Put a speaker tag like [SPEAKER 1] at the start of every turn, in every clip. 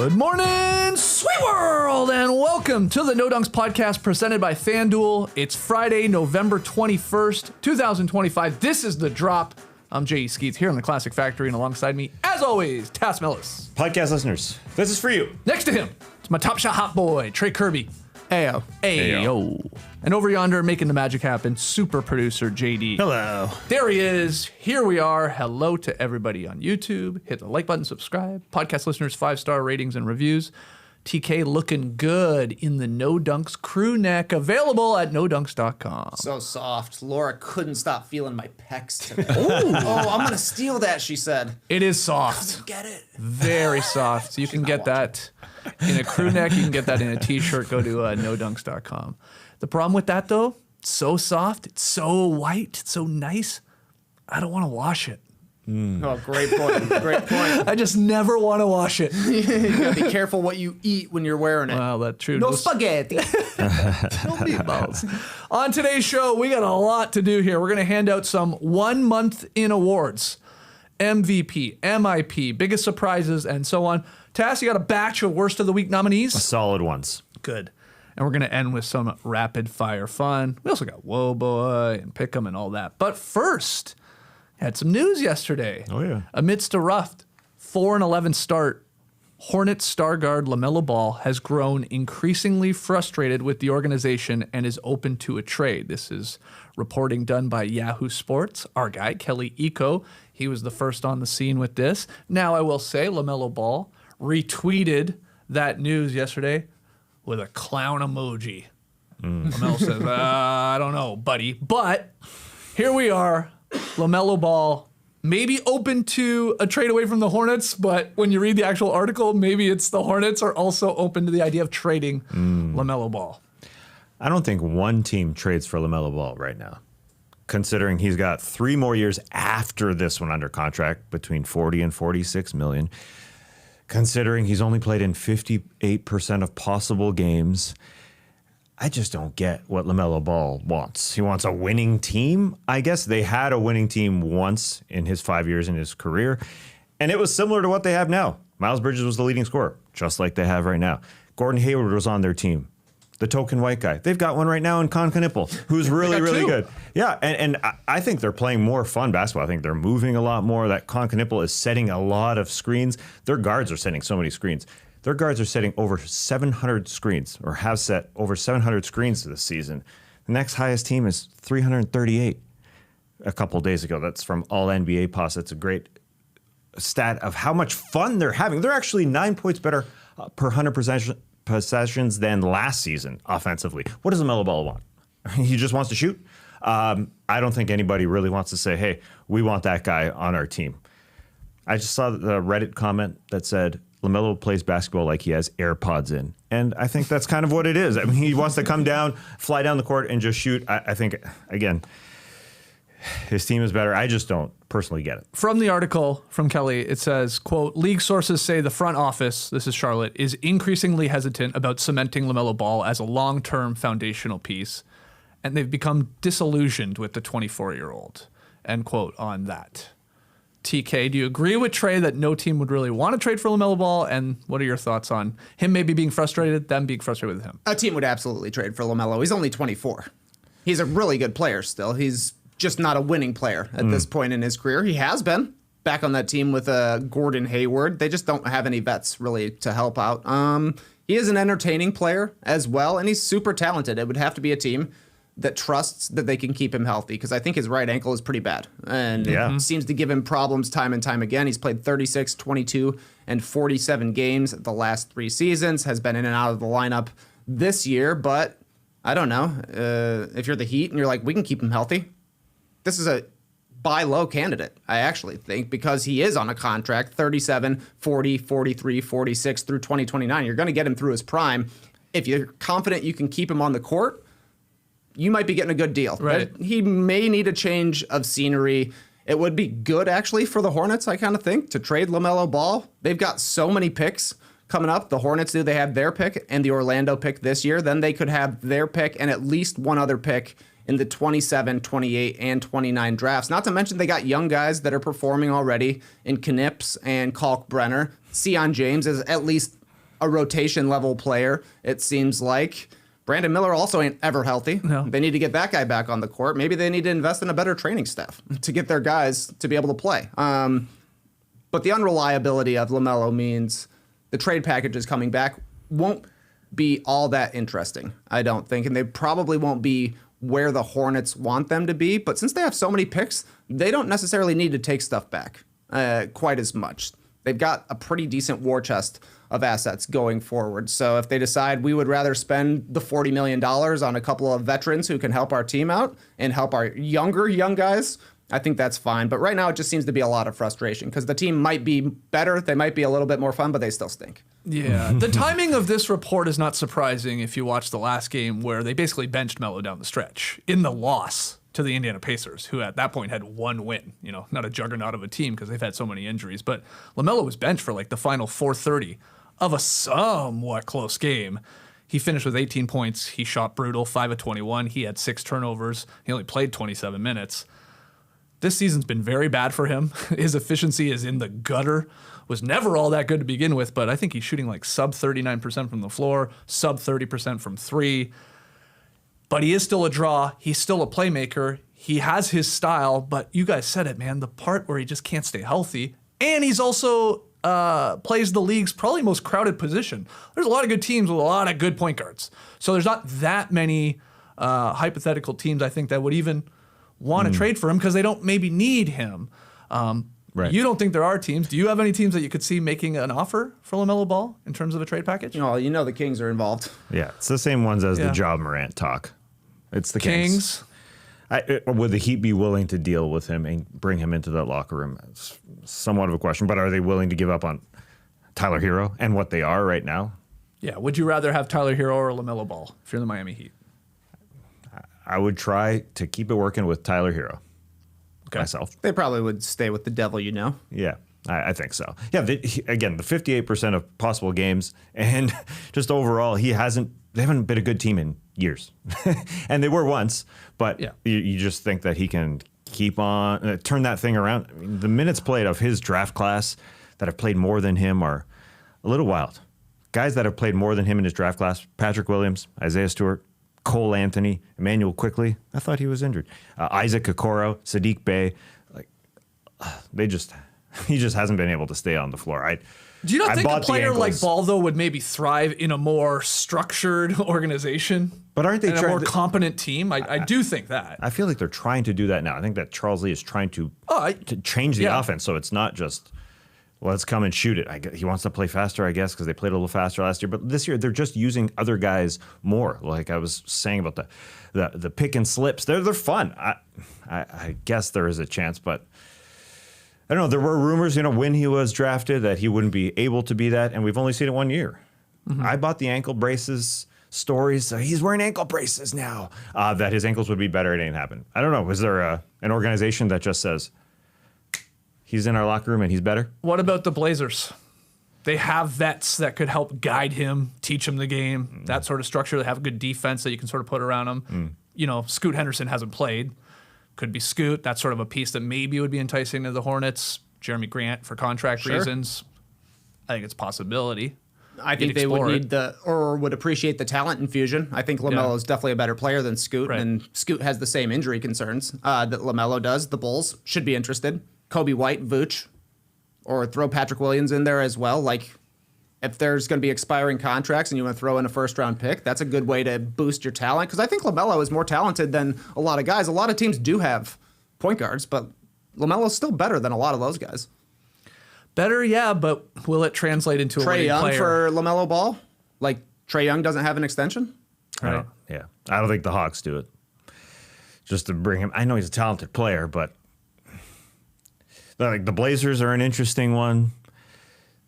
[SPEAKER 1] Good morning, sweet world, and welcome to the No Dunks podcast presented by FanDuel. It's Friday, November 21st, 2025. This is The Drop. I'm J.E. Skeets here in the Classic Factory, and alongside me, as always, Tass Millis.
[SPEAKER 2] Podcast listeners, this is for you.
[SPEAKER 1] Next to him, it's my top shot hot boy, Trey Kirby.
[SPEAKER 3] Ayo.
[SPEAKER 1] Ayo. And over yonder, making the magic happen, super producer JD.
[SPEAKER 2] Hello.
[SPEAKER 1] There he is. Here we are. Hello to everybody on YouTube. Hit the like button, subscribe. Podcast listeners, 5-star ratings and reviews. TK looking good in the No Dunks crew neck, available at nodunks.com.
[SPEAKER 3] So soft. Laura couldn't stop feeling my pecs today. Oh, I'm going to steal that, she said.
[SPEAKER 1] It is soft.
[SPEAKER 3] Get it.
[SPEAKER 1] Very soft. So you can get that in a crew neck. You can get that in a t-shirt. Go to nodunks.com. The problem with that, though, it's so soft. It's so white. It's so nice. I don't want to wash it.
[SPEAKER 3] Oh, great point. Great point.
[SPEAKER 1] I just never want to wash it.
[SPEAKER 3] You gotta be careful what you eat when you're wearing it.
[SPEAKER 1] Well, that's true.
[SPEAKER 3] No spaghetti.
[SPEAKER 1] No meatballs. On today's show, we got a lot to do here. We're going to hand out some 1 month in awards. MVP, MIP, biggest surprises, and so on. Tass, you got a batch of worst of the week nominees?
[SPEAKER 2] Solid ones.
[SPEAKER 1] Good. And we're going to end with some rapid fire fun. We also got Whoa Boy and Pick'em and all that. But first, had some news yesterday.
[SPEAKER 2] Oh, yeah.
[SPEAKER 1] Amidst a rough 4-11 start, Hornets star guard LaMelo Ball has grown increasingly frustrated with the organization and is open to a trade. This is reporting done by Yahoo Sports. Our guy, Kelly Eco, he was the first on the scene with this. Now, I will say LaMelo Ball retweeted that news yesterday with a clown emoji. LaMelo says, I don't know, buddy. But here we are. LaMelo Ball maybe open to a trade away from the Hornets, but when you read the actual article, maybe it's the Hornets are also open to the idea of trading LaMelo Ball.
[SPEAKER 2] I don't think one team trades for LaMelo Ball right now, considering he's got 3 more years after this one under contract, between 40 and 46 million, considering he's only played in 58% of possible games. I just don't get what LaMelo Ball wants. He wants a winning team. I guess they had a winning team once in his 5 years in his career, and it was similar to what they have now. Miles Bridges was the leading scorer, just like they have right now. Gordon Hayward was on their team, the token white guy. They've got one right now in Con Knipple, who's really, really good. Yeah, and I think they're playing more fun basketball. I think they're moving a lot more. That Con Knipple is setting a lot of screens. Their guards are setting so many screens. Their guards are setting over 700 screens, or have set over 700 screens this season. The next highest team is 338 a couple days ago. That's from All NBA Pass. That's a great stat of how much fun they're having. They're actually 9 points better per 100 possessions than last season offensively. What does LaMelo Ball want? He just wants to shoot? I don't think anybody really wants to say, hey, we want that guy on our team. I just saw the Reddit comment that said, LaMelo plays basketball like he has AirPods in. And I think that's kind of what it is. I mean, he wants to come down, fly down the court, and just shoot. I think, again, his team is better. I just don't personally get it.
[SPEAKER 1] From the article from Kelly, it says, quote, league sources say the front office, this is Charlotte, is increasingly hesitant about cementing LaMelo Ball as a long-term foundational piece. And they've become disillusioned with the 24-year-old, end quote, on that. TK, do you agree with Trey that no team would really want to trade for LaMelo Ball? And what are your thoughts on him maybe being frustrated, them being frustrated with him?
[SPEAKER 3] A team would absolutely trade for LaMelo. He's only 24. He's a really good player still. He's just not a winning player at this point in his career. He has been back on that team with Gordon Hayward. They just don't have any vets really to help out. He is an entertaining player as well, and he's super talented. It would have to be a team that trusts that they can keep him healthy, because I think his right ankle is pretty bad and seems to give him problems time and time again. He's played 36, 22, and 47 games the last 3 seasons, has been in and out of the lineup this year, but I don't know. If you're the Heat and you're like, we can keep him healthy, this is a buy low candidate, I actually think, because he is on a contract, 37, 40, 43, 46 through 2029. You're going to get him through his prime. If you're confident you can keep him on the court, you might be getting a good deal.
[SPEAKER 1] Right.
[SPEAKER 3] But he may need a change of scenery. It would be good, actually, for the Hornets, I kind of think, to trade LaMelo Ball. They've got so many picks coming up. The Hornets do. They have their pick and the Orlando pick this year. Then they could have their pick and at least one other pick in the 27, 28, and 29 drafts. Not to mention they got young guys that are performing already in Knips and Kalkbrenner. Sion James is at least a rotation level player, it seems like. Brandon Miller also ain't ever healthy.
[SPEAKER 1] No.
[SPEAKER 3] They need to get that guy back on the court. Maybe they need to invest in a better training staff to get their guys to be able to play. But the unreliability of LaMelo means the trade packages coming back won't be all that interesting, I don't think. And they probably won't be where the Hornets want them to be. But since they have so many picks, they don't necessarily need to take stuff back quite as much. They've got a pretty decent war chest of assets going forward. So if they decide we would rather spend the $40 million on a couple of veterans who can help our team out and help our young guys, I think that's fine. But right now it just seems to be a lot of frustration because the team might be better. They might be a little bit more fun, but they still stink.
[SPEAKER 1] Yeah. The timing of this report is not surprising if you watch the last game where they basically benched Melo down the stretch in the loss to the Indiana Pacers, who at that point had one win, not a juggernaut of a team because they've had so many injuries. But LaMelo was benched for like the final 4:30 of a somewhat close game. He finished with 18 points. He shot brutal, 5 of 21. He had 6 turnovers. He only played 27 minutes. This season's been very bad for him. His efficiency is in the gutter. Was never all that good to begin with, but I think he's shooting like sub 39% from the floor, sub 30% from 3. But he is still a draw. He's still a playmaker. He has his style, but you guys said it, man. The part where he just can't stay healthy. And he's also plays the league's probably most crowded position. There's a lot of good teams with a lot of good point guards. So there's not that many hypothetical teams, I think, that would even want to trade for him because they don't maybe need him.
[SPEAKER 2] Right.
[SPEAKER 1] You don't think there are teams. Do you have any teams that you could see making an offer for LaMelo Ball in terms of a trade package?
[SPEAKER 3] The Kings are involved.
[SPEAKER 2] Yeah, it's the same ones as the Ja Morant talk. It's the Kings. Would the Heat be willing to deal with him and bring him into that locker room? It's somewhat of a question, but are they willing to give up on Tyler Hero and what they are right now?
[SPEAKER 1] Yeah. Would you rather have Tyler Hero or LaMelo Ball if you're the Miami Heat?
[SPEAKER 2] I would try to keep it working with Tyler Hero.
[SPEAKER 1] Okay.
[SPEAKER 2] Myself.
[SPEAKER 3] They probably would stay with the devil,
[SPEAKER 2] Yeah, I think so. Yeah, again, the 58% of possible games, and just overall, they haven't been a good team in years. And they were once, but you just think that he can keep on, turn that thing around. I mean, the minutes played of his draft class that have played more than him are a little wild. Guys that have played more than him in his draft class, Patrick Williams, Isaiah Stewart, Cole Anthony, Emmanuel Quickley. I thought he was injured. Isaac Okoro, Sadiq Bey. He just hasn't been able to stay on the floor.
[SPEAKER 1] Do you not think a player like Ball, though, would maybe thrive in a more structured organization?
[SPEAKER 2] But aren't they
[SPEAKER 1] a more competent team? I do think that.
[SPEAKER 2] I feel like they're trying to do that now. I think that Charles Lee is trying to change the offense, so it's not just let's come and shoot it. He wants to play faster, I guess, because they played a little faster last year. But this year, they're just using other guys more. Like I was saying about the pick and slips. They're fun. I guess there is a chance, but I don't know. There were rumors, when he was drafted that he wouldn't be able to be that, and we've only seen it 1 year. Mm-hmm. I bought the ankle braces stories. So he's wearing ankle braces now. That his ankles would be better. It ain't happened. I don't know. Is there an organization that just says, he's in our locker room and he's better?
[SPEAKER 1] What about the Blazers? They have vets that could help guide him, teach him the game, that sort of structure. They have a good defense that you can sort of put around him. Scoot Henderson hasn't played. Could be Scoot. That's sort of a piece that maybe would be enticing to the Hornets. Jeremy Grant for contract reasons. I think it's a possibility.
[SPEAKER 3] I think they would need would appreciate the talent infusion. I think LaMelo is definitely a better player than Scoot, and Scoot has the same injury concerns that LaMelo does. The Bulls should be interested. Kobe White, Vooch, or throw Patrick Williams in there as well. Like, if there's going to be expiring contracts and you want to throw in a first-round pick, that's a good way to boost your talent. Because I think LaMelo is more talented than a lot of guys. A lot of teams do have point guards, but LaMelo's still better than a lot of those guys.
[SPEAKER 1] Better, yeah, but will it translate into a winning player?
[SPEAKER 3] Trae Young for LaMelo Ball? Like, Trae Young doesn't have an extension?
[SPEAKER 2] Right. Yeah. I don't think the Hawks do it. Just to bring him. I know he's a talented player, but the Blazers are an interesting one.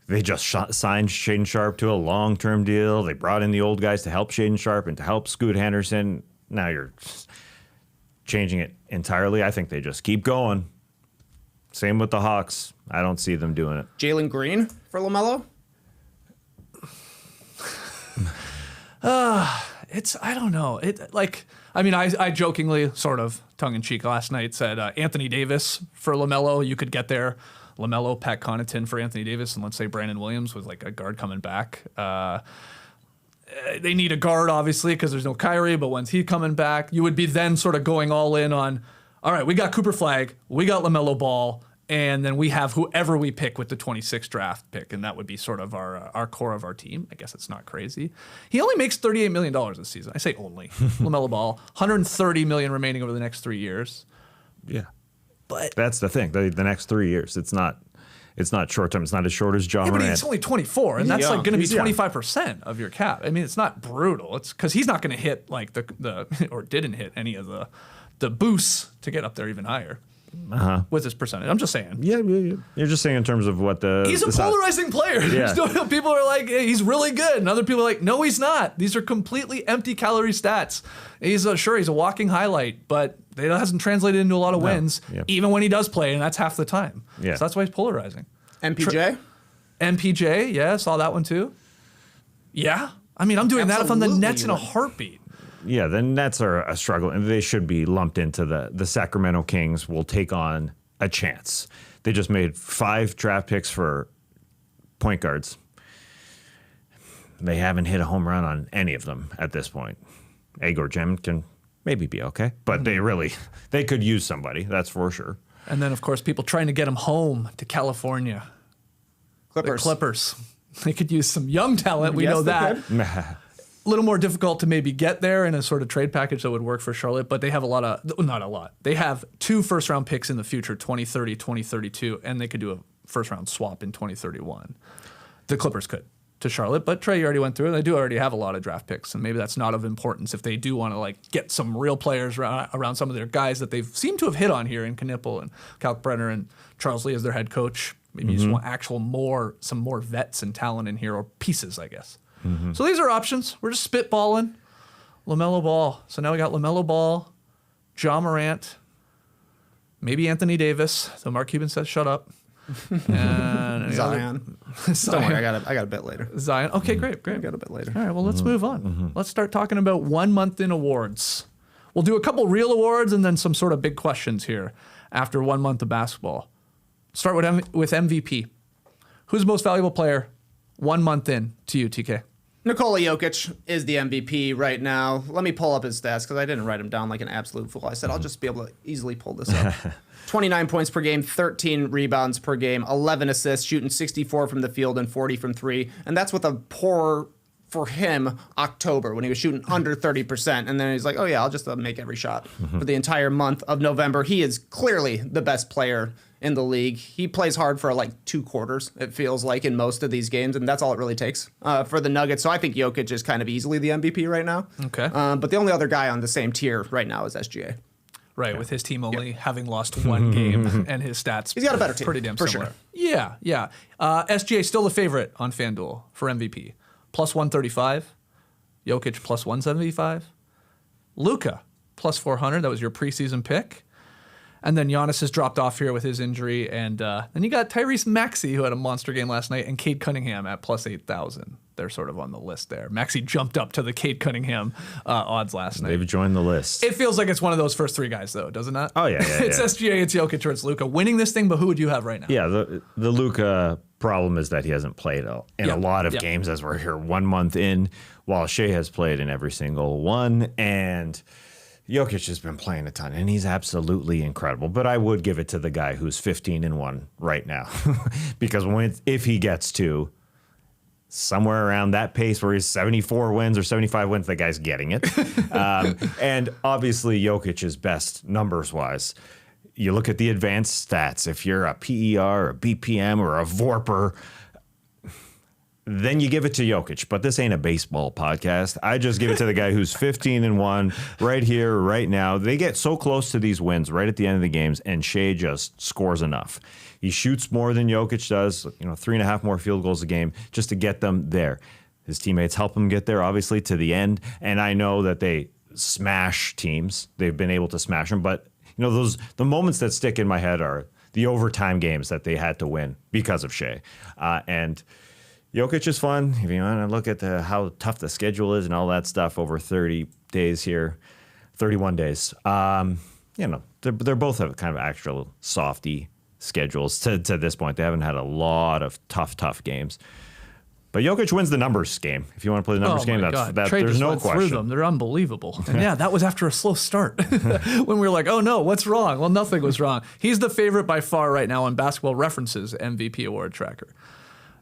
[SPEAKER 2] They just signed Shaedon Sharpe to a long-term deal. They brought in the old guys to help Shaedon Sharpe and to help Scoot Henderson. Now you're changing it entirely. I think they just keep going. Same with the Hawks. I don't see them doing it.
[SPEAKER 3] Jalen Green for LaMelo?
[SPEAKER 1] I don't know. I mean, I jokingly, sort of tongue-in-cheek last night, said Anthony Davis for LaMelo. You could get there. LaMelo, Pat Connaughton for Anthony Davis, and let's say Brandon Williams with like a guard coming back. They need a guard, obviously, because there's no Kyrie, but when's he coming back? You would be then sort of going all in on, all right, we got Cooper Flagg, we got LaMelo Ball, and then we have whoever we pick with the 26th draft pick, and that would be sort of our core of our team. I guess it's not crazy. He only makes $38 million this season. I say only. LaMelo Ball, $130 million remaining over the next 3 years.
[SPEAKER 2] Yeah.
[SPEAKER 1] But
[SPEAKER 2] That's the thing. The next 3 years, it's not short term. It's not as short as John
[SPEAKER 1] yeah, but
[SPEAKER 2] Morant.
[SPEAKER 1] he's only 24, and that's
[SPEAKER 3] young.
[SPEAKER 1] like going to be
[SPEAKER 3] He's young.
[SPEAKER 1] 25% of your cap. I mean, it's not brutal. It's because he's not going to hit like the or didn't hit any of the boosts to get up there even higher with his percentage. I'm just saying.
[SPEAKER 2] Yeah. You're just saying in terms of what the...
[SPEAKER 1] He's a polarizing player.
[SPEAKER 2] Yeah.
[SPEAKER 1] People are like, hey, he's really good. And other people are like, no, he's not. These are completely empty calorie stats. He's he's a walking highlight, but it hasn't translated into a lot of wins, even when he does play, and that's half the time.
[SPEAKER 2] Yeah.
[SPEAKER 1] So that's why he's polarizing.
[SPEAKER 3] MPJ?
[SPEAKER 1] MPJ, yeah, saw that one too. Yeah. I mean, I'm doing that if I'm the
[SPEAKER 3] Absolutely
[SPEAKER 1] Nets in a
[SPEAKER 3] would.
[SPEAKER 1] heartbeat.
[SPEAKER 2] Yeah, the Nets are a struggle, and they should be lumped into the Sacramento Kings will take on a chance. They just made 5 draft picks for point guards. They haven't hit a home run on any of them at this point. Agor Gem can maybe be okay, but they could use somebody, that's for sure.
[SPEAKER 1] And then, of course, people trying to get him home to California. The Clippers. They could use some young talent. We
[SPEAKER 3] Yes,
[SPEAKER 1] know
[SPEAKER 3] they
[SPEAKER 1] that.
[SPEAKER 3] could.
[SPEAKER 1] A little more difficult to maybe get there in a sort of trade package that would work for Charlotte, but they have not a lot. They have 2 first-round picks in the future, 2030, 2032, and they could do a first-round swap in 2031. The Clippers could to Charlotte, but Trey, you already went through it. They do already have a lot of draft picks, and maybe that's not of importance if they do want to like get some real players around some of their guys that they've seemed to have hit on here in Knipple and Kalkbrenner and Charles Lee as their head coach. Maybe you just want some more vets and talent in here, or pieces, I guess. So these are options. We're just spitballing. LaMelo Ball. So now we got LaMelo Ball, John Morant, maybe Anthony Davis, though Mark Cuban says shut up. And
[SPEAKER 3] Zion. Don't worry, I got a bit later.
[SPEAKER 1] Zion. Okay, great.
[SPEAKER 3] I got a bit later.
[SPEAKER 1] All right, well, let's move on. Let's start talking about 1 month in awards. We'll do a couple real awards and then some sort of big questions here after 1 month of basketball. Start with MVP. Who's the most valuable player 1 month in to you, TK?
[SPEAKER 3] Nikola Jokic is the MVP right now. Let me pull up his stats because I didn't write him down like an absolute fool. I said I'll just be able to easily pull this up. 29 points per game, 13 rebounds per game, 11 assists, shooting 64 from the field and 40 from 3. And that's with a poor, for him, October when he was shooting under 30%. And then he's like, oh yeah, I'll just make every shot. For the entire month of November, he is clearly the best player in the league. He plays hard for like 2 quarters, it feels like, in most of these games, and that's all it really takes for the Nuggets. So I think Jokic is kind of easily the MVP right now.
[SPEAKER 1] Okay.
[SPEAKER 3] But the only other guy on the same tier right now is SGA.
[SPEAKER 1] Right, with his team only having lost 1 game and his stats.
[SPEAKER 3] He's got a better team,
[SPEAKER 1] pretty damn
[SPEAKER 3] for
[SPEAKER 1] similar.
[SPEAKER 3] sure.
[SPEAKER 1] Yeah. SGA still the favorite on FanDuel for MVP. Plus 135. Jokic plus 175. Luka plus 400. That was your preseason pick. And then Giannis has dropped off here with his injury. And then you got Tyrese Maxey, who had a monster game last night, and Cade Cunningham at plus 8,000. They're sort of on the list there. Maxey jumped up to the Cade Cunningham odds last night.
[SPEAKER 2] They've joined the list.
[SPEAKER 1] It feels like it's one of those first 3 guys, though, doesn't it?
[SPEAKER 2] Oh, yeah.
[SPEAKER 1] It's SGA, it's Jokic, or it's Luka winning this thing, but who would you have right now?
[SPEAKER 2] Yeah, the Luka problem is that he hasn't played in a lot of
[SPEAKER 1] Yeah.
[SPEAKER 2] games as we're here 1 month in, while Shea has played in every single one, and Jokic has been playing a ton, and he's absolutely incredible. But I would give it to the guy who's 15-1 right now, because if he gets to somewhere around that pace where he's 74 wins or 75 wins, the guy's getting it. And obviously, Jokic is best numbers-wise. You look at the advanced stats. If you're a PER, a BPM, or a VORPer, then you give it to Jokic. But this ain't a baseball podcast. I just give it to the guy who's 15-1 right here, right now. They get so close to these wins right at the end of the games, and Shea just scores enough. He shoots more than Jokic does, 3.5 more field goals a game just to get them there. His teammates help him get there, obviously, to the end. And I know that they smash teams. They've been able to smash them. But, the moments that stick in my head are the overtime games that they had to win because of Shea. And Jokic is fun. If you want to look at how tough the schedule is and all that stuff over 30 days here, 31 days. They're both have kind of actual softy schedules to this point. They haven't had a lot of tough games. But Jokic wins the numbers game. If you want to play the numbers game, there's no question.
[SPEAKER 1] Through them. They're unbelievable. And yeah, that was after a slow start when we were like, oh no, what's wrong? Well, nothing was wrong. He's the favorite by far right now on Basketball Reference's MVP award tracker.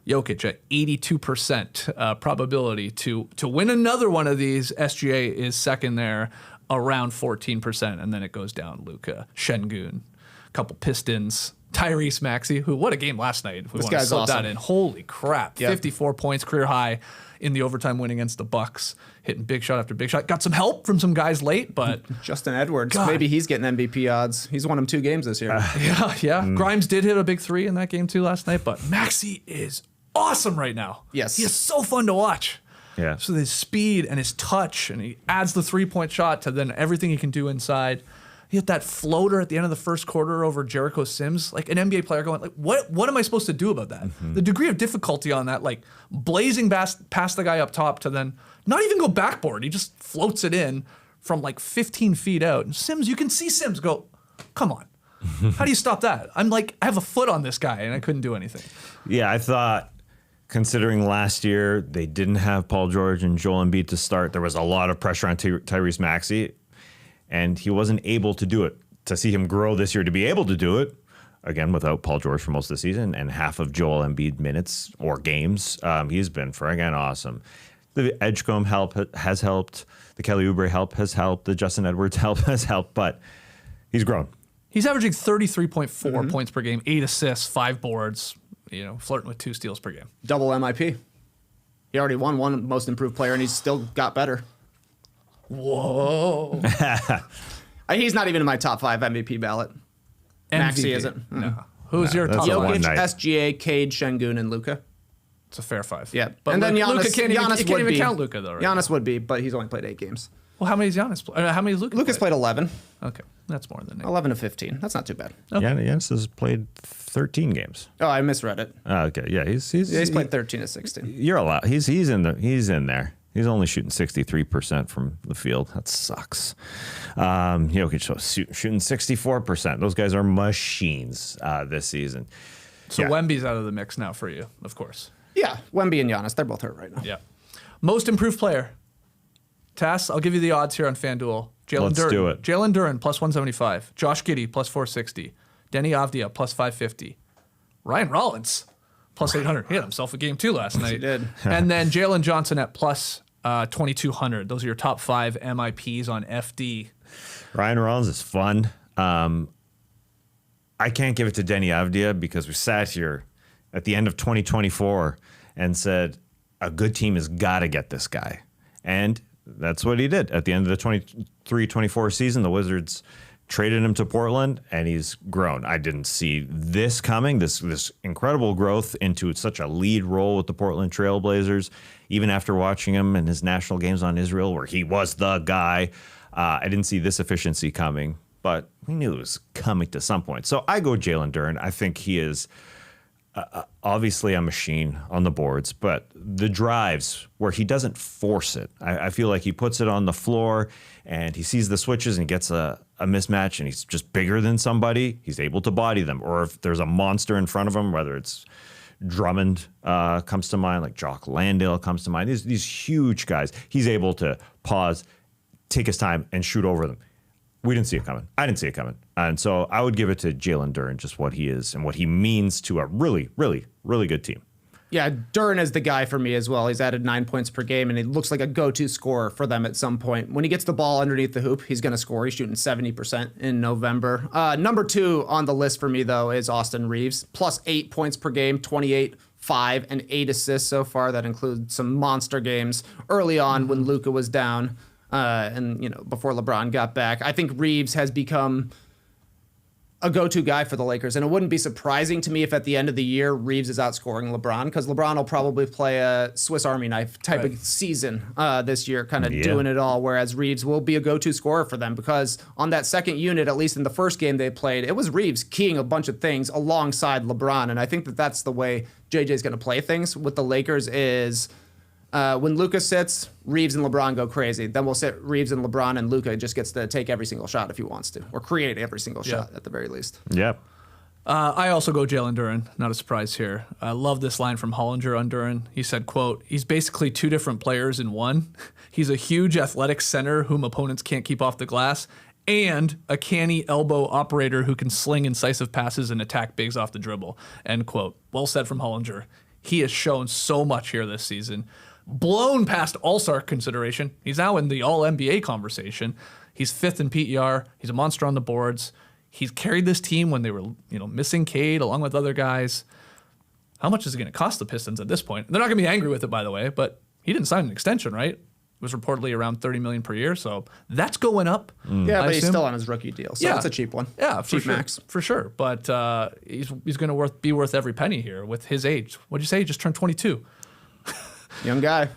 [SPEAKER 1] Jokic at 82% probability to win another one of these. SGA is second there, around 14%, and then it goes down. Luka, Şengün, a couple Pistons, Tyrese Maxey, who, what a game last night. If we want to slip that in. Holy crap. Yep. 54 points, career high in the overtime win against the Bucks, hitting big shot after big shot. Got some help from some guys late, but
[SPEAKER 3] Justin Edwards, maybe he's getting MVP odds. He's won him 2 games this year.
[SPEAKER 1] Yeah. Grimes did hit a big 3 in that game too last night, but Maxey is awesome right now.
[SPEAKER 3] Yes.
[SPEAKER 1] He is so fun to watch.
[SPEAKER 2] Yeah.
[SPEAKER 1] So his speed and his touch, and he adds the 3-point shot to then everything he can do inside. He hit that floater at the end of the first quarter over Jericho Sims, like an NBA player going, like, what am I supposed to do about that? Mm-hmm. The degree of difficulty on that, like blazing past the guy up top to then not even go backboard. He just floats it in from like 15 feet out. And Sims, you can see Sims go, come on. How do you stop that? I'm like, I have a foot on this guy and I couldn't do anything.
[SPEAKER 2] Yeah, I thought, considering last year they didn't have Paul George and Joel Embiid to start, there was a lot of pressure on Tyrese Maxey. And he wasn't able to do it. To see him grow this year, to be able to do it, again, without Paul George for most of the season and half of Joel Embiid minutes or games, he's been friggin' awesome. The Edgecombe help has helped. The Kelly Oubre help has helped. The Justin Edwards help has helped. But he's grown.
[SPEAKER 1] He's averaging 33.4 points per game, 8 assists, 5 boards, flirting with 2 steals per game.
[SPEAKER 3] Double MIP. He already won one most improved player, and he's still got better.
[SPEAKER 1] Whoa.
[SPEAKER 3] He's not even in my top 5 MVP ballot. Maxey isn't.
[SPEAKER 1] No. Who's your top 5?
[SPEAKER 3] Jokic, SGA, Cade, Şengün, and Luka.
[SPEAKER 1] It's a fair 5.
[SPEAKER 3] Yeah.
[SPEAKER 1] But
[SPEAKER 3] and then Giannis,
[SPEAKER 1] Luka can't
[SPEAKER 3] Giannis
[SPEAKER 1] even count Luka, though, right?
[SPEAKER 3] Giannis would be, but he's only played 8 games.
[SPEAKER 1] Well, how many is Giannis play? How many is Luka?
[SPEAKER 3] Luka's played 11.
[SPEAKER 1] Okay. That's more than 8.
[SPEAKER 3] 11 to 15. That's not too bad.
[SPEAKER 2] Okay. Giannis has played 13 games.
[SPEAKER 3] Oh, I misread it.
[SPEAKER 2] Okay. Yeah, he's
[SPEAKER 3] played 13 to 16.
[SPEAKER 2] You're allowed. He's in there. He's only shooting 63% from the field. That sucks. Jokic shooting 64%. Those guys are machines this season.
[SPEAKER 1] So Wemby's out of the mix now for you, of course.
[SPEAKER 3] Yeah, Wemby and Giannis, they're both hurt right now.
[SPEAKER 1] Yeah. Most improved player. Tass, I'll give you the odds here on FanDuel.
[SPEAKER 2] Let's do it.
[SPEAKER 1] Jalen Duren, plus 175. Josh Giddey, plus 460. Denny Avdia, plus 550. Ryan Rollins, plus 800. He had himself a game too last night.
[SPEAKER 3] He did.
[SPEAKER 1] And then Jalen Johnson at plus 2,200. Those are your top 5 MIPs on FD.
[SPEAKER 2] Ryan Rollins is fun. I can't give it to Denny Avdia because we sat here at the end of 2024 and said a good team has got to get this guy. And that's what he did. At the end of the 23-24 season, the Wizards traded him to Portland, and he's grown. I didn't see this coming, this incredible growth into such a lead role with the Portland Trail Blazers, even after watching him in his national games on Israel where he was the guy. I didn't see this efficiency coming, but we knew it was coming to some point. So I go Jalen Duren. I think he is obviously a machine on the boards, but the drives where he doesn't force it, I feel like he puts it on the floor and he sees the switches and gets a mismatch and he's just bigger than somebody. He's able to body them. Or if there's a monster in front of him, whether it's Drummond comes to mind, like Jock Landale comes to mind, these huge guys, he's able to pause, take his time, and shoot over them. We didn't see it coming. I didn't see it coming. And so I would give it to Jalen Duren, just what he is and what he means to a really, really, really good team.
[SPEAKER 3] Yeah, Duren is the guy for me as well. He's added 9 points per game, and he looks like a go-to scorer for them at some point. When he gets the ball underneath the hoop, he's going to score. He's shooting 70% in November. Number 2 on the list for me, though, is Austin Reeves. Plus 8 points per game, 28, 5, and 8 assists so far. That includes some monster games early on when Luka was down. And before LeBron got back. I think Reeves has become a go-to guy for the Lakers, and it wouldn't be surprising to me if at the end of the year Reeves is outscoring LeBron, because LeBron will probably play a Swiss Army knife type of season this year, kind of doing it all, whereas Reeves will be a go-to scorer for them, because on that second unit, at least in the first game they played, it was Reeves keying a bunch of things alongside LeBron, and I think that's the way JJ's going to play things with the Lakers is When Luka sits, Reeves and LeBron go crazy. Then we'll sit Reeves and LeBron, and Luka just gets to take every single shot if he wants to, or create every single shot at the very least.
[SPEAKER 2] Yep.
[SPEAKER 1] I also go Jalen Duren. Not a surprise here. I love this line from Hollinger on Duren. He said, quote, "He's basically two different players in one. He's a huge athletic center whom opponents can't keep off the glass, and a canny elbow operator who can sling incisive passes and attack bigs off the dribble." End quote. Well said from Hollinger. He has shown so much here this season. Blown past All-Star consideration. He's now in the All-NBA conversation. He's 5th in PER. He's a monster on the boards. He's carried this team when they were, missing Cade along with other guys. How much is it going to cost the Pistons at this point? They're not going to be angry with it, by the way, but he didn't sign an extension, right? It was reportedly around $30 million per year, so that's going up.
[SPEAKER 3] Yeah, but he's still on his rookie deal, so it's a cheap one.
[SPEAKER 1] Yeah,
[SPEAKER 3] cheap max.
[SPEAKER 1] For sure. But he's going to be worth every penny here with his age. What'd you say? He just turned 22.
[SPEAKER 3] Young guy.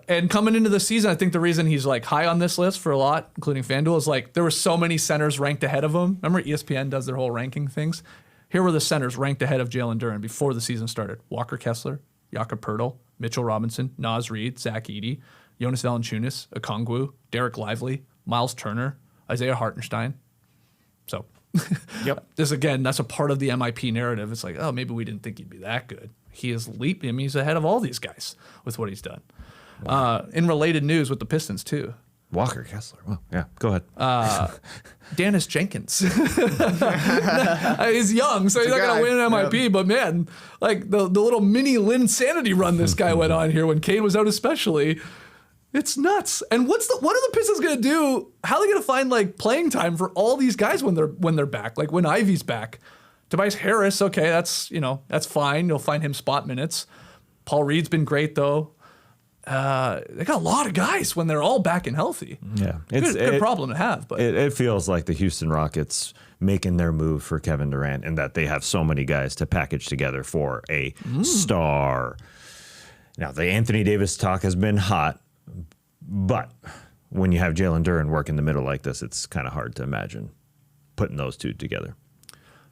[SPEAKER 1] And coming into the season, I think the reason he's high on this list for a lot, including FanDuel, is there were so many centers ranked ahead of him. Remember ESPN does their whole ranking things? Here were the centers ranked ahead of Jalen Duren before the season started. Walker Kessler, Jakob Poeltl, Mitchell Robinson, Naz Reid, Zach Edey, Jonas Valanciunas, Okongwu, Derek Lively, Miles Turner, Isaiah Hartenstein. So
[SPEAKER 3] yep.
[SPEAKER 1] That's a part of the MIP narrative. It's maybe we didn't think he'd be that good. He is leaping. I mean, he's ahead of all these guys with what he's done. In related news with the Pistons, too.
[SPEAKER 2] Walker Kessler. Well, yeah, go ahead.
[SPEAKER 1] Dennis Jenkins. He's young, so he's not going to win an MIP, but man, the little mini Linsanity run this guy went on here when Cade was out especially, it's nuts. And what are the Pistons going to do? How are they going to find playing time for all these guys when they're back? When Ivy's back? Tobias Harris, okay, that's fine. You'll find him spot minutes. Paul Reed's been great though. They got a lot of guys when they're all back and healthy.
[SPEAKER 2] Yeah,
[SPEAKER 1] it's good problem to have. But
[SPEAKER 2] it feels like the Houston Rockets making their move for Kevin Durant, and that they have so many guys to package together for a star. Now the Anthony Davis talk has been hot, but when you have Jalen Duren work in the middle like this, it's kind of hard to imagine putting those two together.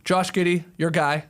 [SPEAKER 1] Josh Giddey, your guy.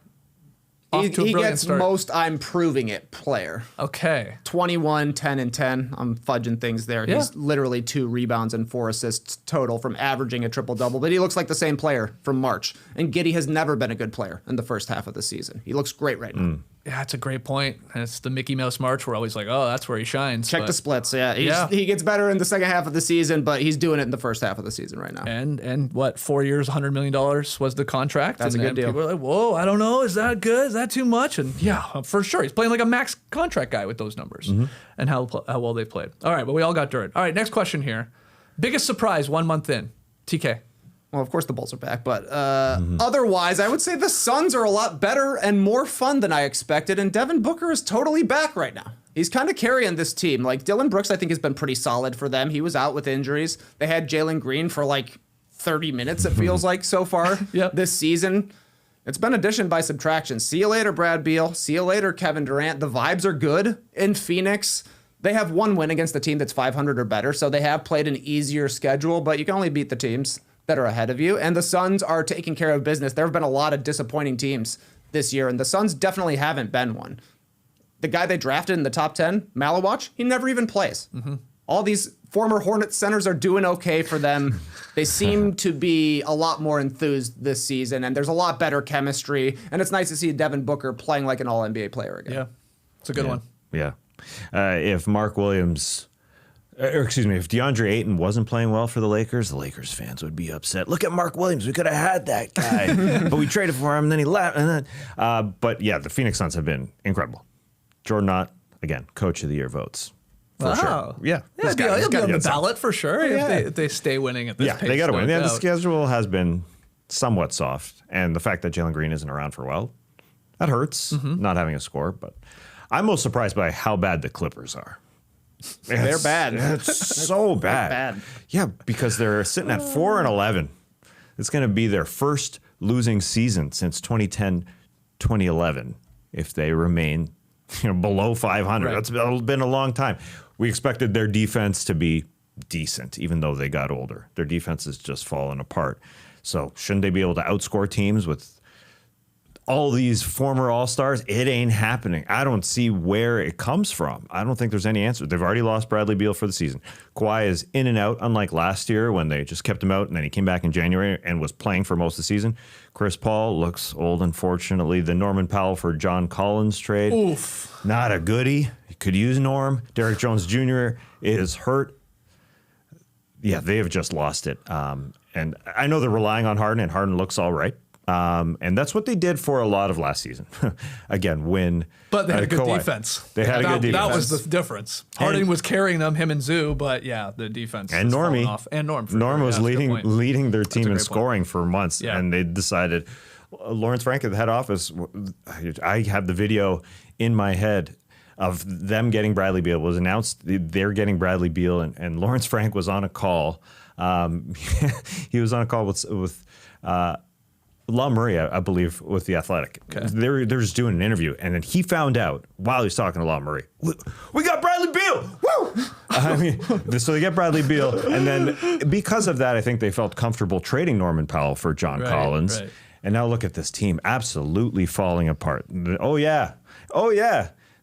[SPEAKER 3] He gets start. Most I'm proving it player.
[SPEAKER 1] Okay.
[SPEAKER 3] 21, 10, and 10. I'm fudging things there. Yeah. He's literally 2 rebounds and 4 assists total from averaging a triple-double, but he looks like the same player from March. And Giddey has never been a good player in the first half of the season. He looks great right now.
[SPEAKER 1] Yeah, that's a great point. And it's the Mickey Mouse March. We're always that's where he shines.
[SPEAKER 3] Check the splits. Yeah, he gets better in the second half of the season, but he's doing it in the first half of the season right now.
[SPEAKER 1] And what, 4 years, $100 million was the contract?
[SPEAKER 3] That's a good deal.
[SPEAKER 1] People are whoa, I don't know. Is that good? Is that too much? And yeah, for sure. He's playing like a max contract guy with those numbers and how well they played. All right, but we all got Duren. All right, next question here. Biggest surprise 1 month in? TK.
[SPEAKER 3] Well, of course the Bulls are back, but otherwise, I would say the Suns are a lot better and more fun than I expected, and Devin Booker is totally back right now. He's kind of carrying this team. Dylan Brooks, I think, has been pretty solid for them. He was out with injuries. They had Jalen Green for 30 minutes, it feels like, so far this season. It's been addition by subtraction. See you later, Brad Beal. See you later, Kevin Durant. The vibes are good in Phoenix. They have 1 win against a team that's 500 or better, so they have played an easier schedule, but you can only beat the teams that are ahead of you. And the Suns are taking care of business. There have been a lot of disappointing teams this year, and the Suns definitely haven't been one. The guy they drafted in the top 10, Malawach, he never even plays. All these former Hornets centers are doing okay for them. They seem to be a lot more enthused this season, and there's a lot better chemistry, and it's nice to see Devin Booker playing like an All-NBA player again.
[SPEAKER 1] Yeah, it's a good one.
[SPEAKER 2] Yeah. If Mark Williams... if DeAndre Ayton wasn't playing well for the Lakers fans would be upset. Look at Mark Williams. We could have had that guy, but we traded for him, and then he left. And then, but yeah, the Phoenix Suns have been incredible. Jordan Knott, again, Coach of the Year votes. For sure. Yeah.
[SPEAKER 1] He'll be on the ballot for sure if they stay winning at this pace.
[SPEAKER 2] Yeah, they got to win. Yeah, the schedule has been somewhat soft, and the fact that Jalen Green isn't around for a while, that hurts, not having a score. But I'm most surprised by how bad the Clippers are.
[SPEAKER 3] They're bad.
[SPEAKER 2] It's so bad. Yeah, because they're sitting at 4-11. It's going to be their first losing season since 2010, 2011 if they remain below 500. Right. That's been a long time. We expected their defense to be decent, even though they got older. Their defense has just fallen apart. So shouldn't they be able to outscore teams with all these former All-Stars, it ain't happening. I don't see where it comes from. I don't think there's any answer. They've already lost Bradley Beal for the season. Kawhi is in and out, unlike last year when they just kept him out and then he came back in January and was playing for most of the season. Chris Paul looks old, unfortunately. The Norman Powell for John Collins trade,
[SPEAKER 1] Oof.
[SPEAKER 2] not a goodie. You could use Norm. Derrick Jones Jr. is hurt. Yeah, they have just lost it. And I know they're relying on Harden, and Harden looks all right. And that's what they did for a lot of last season. Again, when
[SPEAKER 1] But they had a good
[SPEAKER 2] Kawhi,
[SPEAKER 1] defense.
[SPEAKER 2] They had a good defense.
[SPEAKER 1] That was the difference. Harden was carrying them, him and Zoo, but yeah, the defense
[SPEAKER 2] And
[SPEAKER 1] was falling
[SPEAKER 2] Normie.
[SPEAKER 1] off. And Norm.
[SPEAKER 2] Norm was leading their team in
[SPEAKER 1] great
[SPEAKER 2] scoring for months,
[SPEAKER 1] Yeah.
[SPEAKER 2] and they decided. Lawrence Frank at the head office, I have the video in my head of them getting Bradley Beal. It was announced they're getting Bradley Beal, and Lawrence Frank was on a call. He was on a call with La Murray, I believe, with The Athletic.
[SPEAKER 1] Okay.
[SPEAKER 2] They're just doing an interview, and then he found out while he's talking to La Murray, we got Bradley Beal! Woo! I mean, so they get Bradley Beal, and then because of that, I think they felt comfortable trading Norman Powell for John Collins.
[SPEAKER 1] Right.
[SPEAKER 2] And now look at this team absolutely falling apart. Oh, yeah.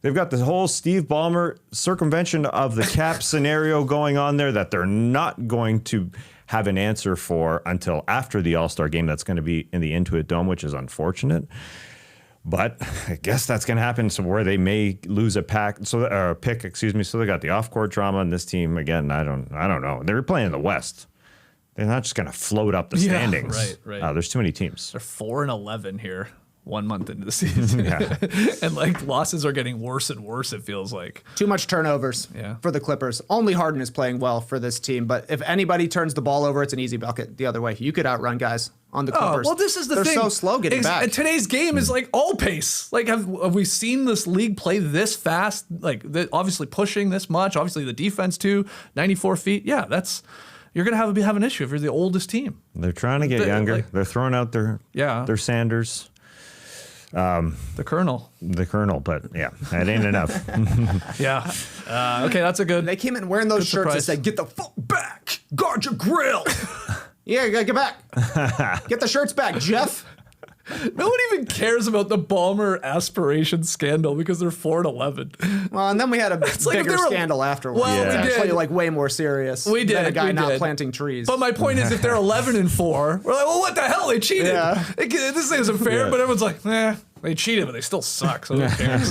[SPEAKER 2] They've got the whole Steve Ballmer circumvention of the cap scenario going on there that they're not going to have an answer for until after the All-Star game. That's going to be in the Intuit Dome, which is unfortunate. But I guess that's going to happen. So where they may lose a pick, So they got the off-court drama, and this team again. I don't know. They're playing in the West. They're not just going to float up the standings.
[SPEAKER 1] Right.
[SPEAKER 2] There's too many teams.
[SPEAKER 1] They're 4-11 here, 1 month into the season. And like losses are getting worse and worse, it feels like.
[SPEAKER 3] Too much turnovers for the Clippers. Only Harden is playing well for this team, but if anybody turns the ball over, it's an easy bucket the other way. You could outrun guys on the Clippers.
[SPEAKER 1] Well, this is the
[SPEAKER 3] thing.
[SPEAKER 1] thing.
[SPEAKER 3] They're so slow getting back.
[SPEAKER 1] Today's game is like all pace. Like, have we seen this league play this fast? Like, obviously pushing this much. Obviously the defense too, 94 feet. Yeah, you're going to have an issue if you're the oldest team.
[SPEAKER 2] They're trying to get younger. They're throwing out their Sanders.
[SPEAKER 1] The Colonel.
[SPEAKER 2] But yeah, that ain't enough.
[SPEAKER 1] Okay, that's a good.
[SPEAKER 3] They came in wearing those shirts that said, "Get the fuck back, guard your grill." Yeah, you gotta get back. Get the shirts back, Jeff.
[SPEAKER 1] No one even cares about the Ballmer aspiration scandal because they're 4-11.
[SPEAKER 3] Well, and then we had a bigger scandal afterwards.
[SPEAKER 1] Well,
[SPEAKER 3] It's
[SPEAKER 1] we
[SPEAKER 3] actually
[SPEAKER 1] did.
[SPEAKER 3] like way more serious
[SPEAKER 1] We did.
[SPEAKER 3] than a guy
[SPEAKER 1] we
[SPEAKER 3] not
[SPEAKER 1] did.
[SPEAKER 3] planting trees.
[SPEAKER 1] But my point is, if they're 11-4, we're like, well, what the hell? They cheated.
[SPEAKER 3] Yeah.
[SPEAKER 1] This thing isn't fair. But everyone's like, they cheated, but they still suck. So who cares?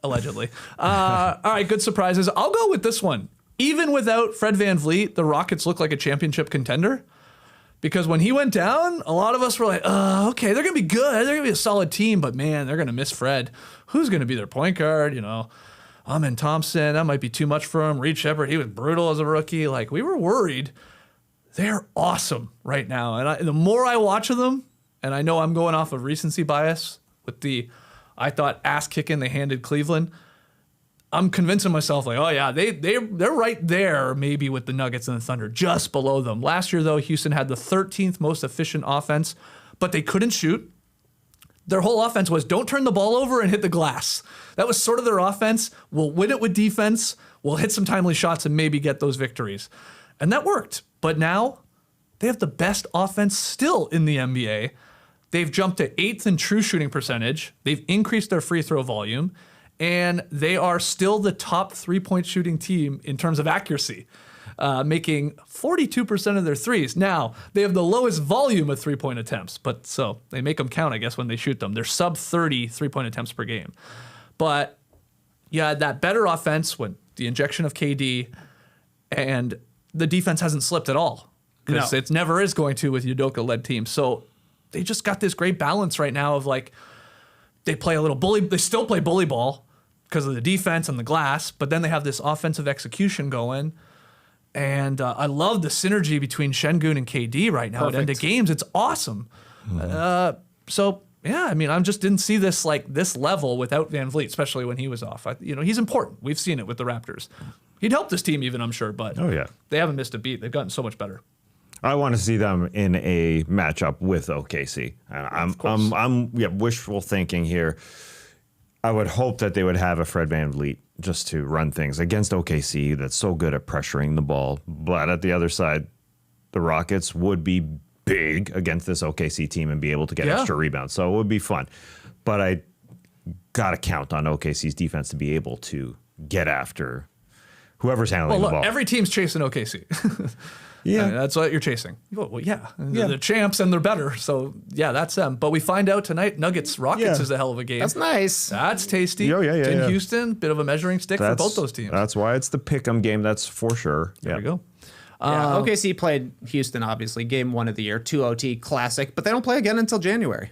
[SPEAKER 1] Allegedly. All right, good surprises. I'll go with this one. Even without Fred VanVleet, the Rockets look like a championship contender. Because when he went down, a lot of us were like, okay, they're going to be good. They're going to be a solid team, but man, they're going to miss Fred. Who's going to be their point guard? Amen Thompson, that might be too much for him. Reed Shepherd, he was brutal as a rookie. Like, we were worried. They're awesome right now. And the more I watch of them, and I know I'm going off of recency bias with I thought ass kicking they handed Cleveland. I'm convincing myself, like, oh yeah, they're right there, maybe with the Nuggets and the Thunder, just below them. Last year, though, Houston had the 13th most efficient offense, but they couldn't shoot. Their whole offense was don't turn the ball over and hit the glass. That was sort of their offense. We'll win it with defense. We'll hit some timely shots and maybe get those victories. And that worked. But now they have the best offense still in the NBA. They've jumped to 8th in true shooting percentage. They've increased their free throw volume. And they are still the top 3-point shooting team in terms of accuracy, making 42% of their threes. Now, they have the lowest volume of 3-point attempts, but so they make them count, I guess, when they shoot them. They're sub 30 3-point attempts per game. But you had that better offense when the injection of KD, and the defense hasn't slipped at all. Because it never is going to with Udoka-led teams. So they just got this great balance right now of like, they play a little they still play bully ball because of the defense and the glass, but then they have this offensive execution going. And I love the synergy between Şengün and KD right now. At end of games, it's awesome. So yeah, I mean, I just didn't see this level without VanVleet, especially when he was off. He's important. We've seen it with the Raptors. He'd help this team even, I'm sure, but they haven't missed a beat. They've gotten so much better.
[SPEAKER 2] I want to see them in a matchup with OKC. I'm wishful thinking here. I would hope that they would have a Fred VanVleet just to run things against OKC that's so good at pressuring the ball. But at the other side, the Rockets would be big against this OKC team and be able to get
[SPEAKER 1] Yeah.
[SPEAKER 2] extra rebounds. So it would be fun. But I got to count on OKC's defense to be able to get after whoever's handling
[SPEAKER 1] Well,
[SPEAKER 2] the
[SPEAKER 1] look,
[SPEAKER 2] ball.
[SPEAKER 1] every team's chasing OKC.
[SPEAKER 2] Yeah.
[SPEAKER 1] I mean, that's what you're chasing. Well, yeah. They're the champs and they're better. So, yeah, that's them. But we find out tonight, Nuggets-Rockets
[SPEAKER 2] Yeah.
[SPEAKER 1] is a hell of a game.
[SPEAKER 3] That's nice.
[SPEAKER 1] That's tasty.
[SPEAKER 2] Oh, yeah,
[SPEAKER 1] It's in
[SPEAKER 2] yeah.
[SPEAKER 1] Houston, bit of a measuring stick for both those teams.
[SPEAKER 2] That's why it's the pick'em game. That's for sure.
[SPEAKER 1] There we go.
[SPEAKER 3] Yeah, OKC played Houston, obviously, game 1 of the year, 2 OT classic, but they don't play again until January.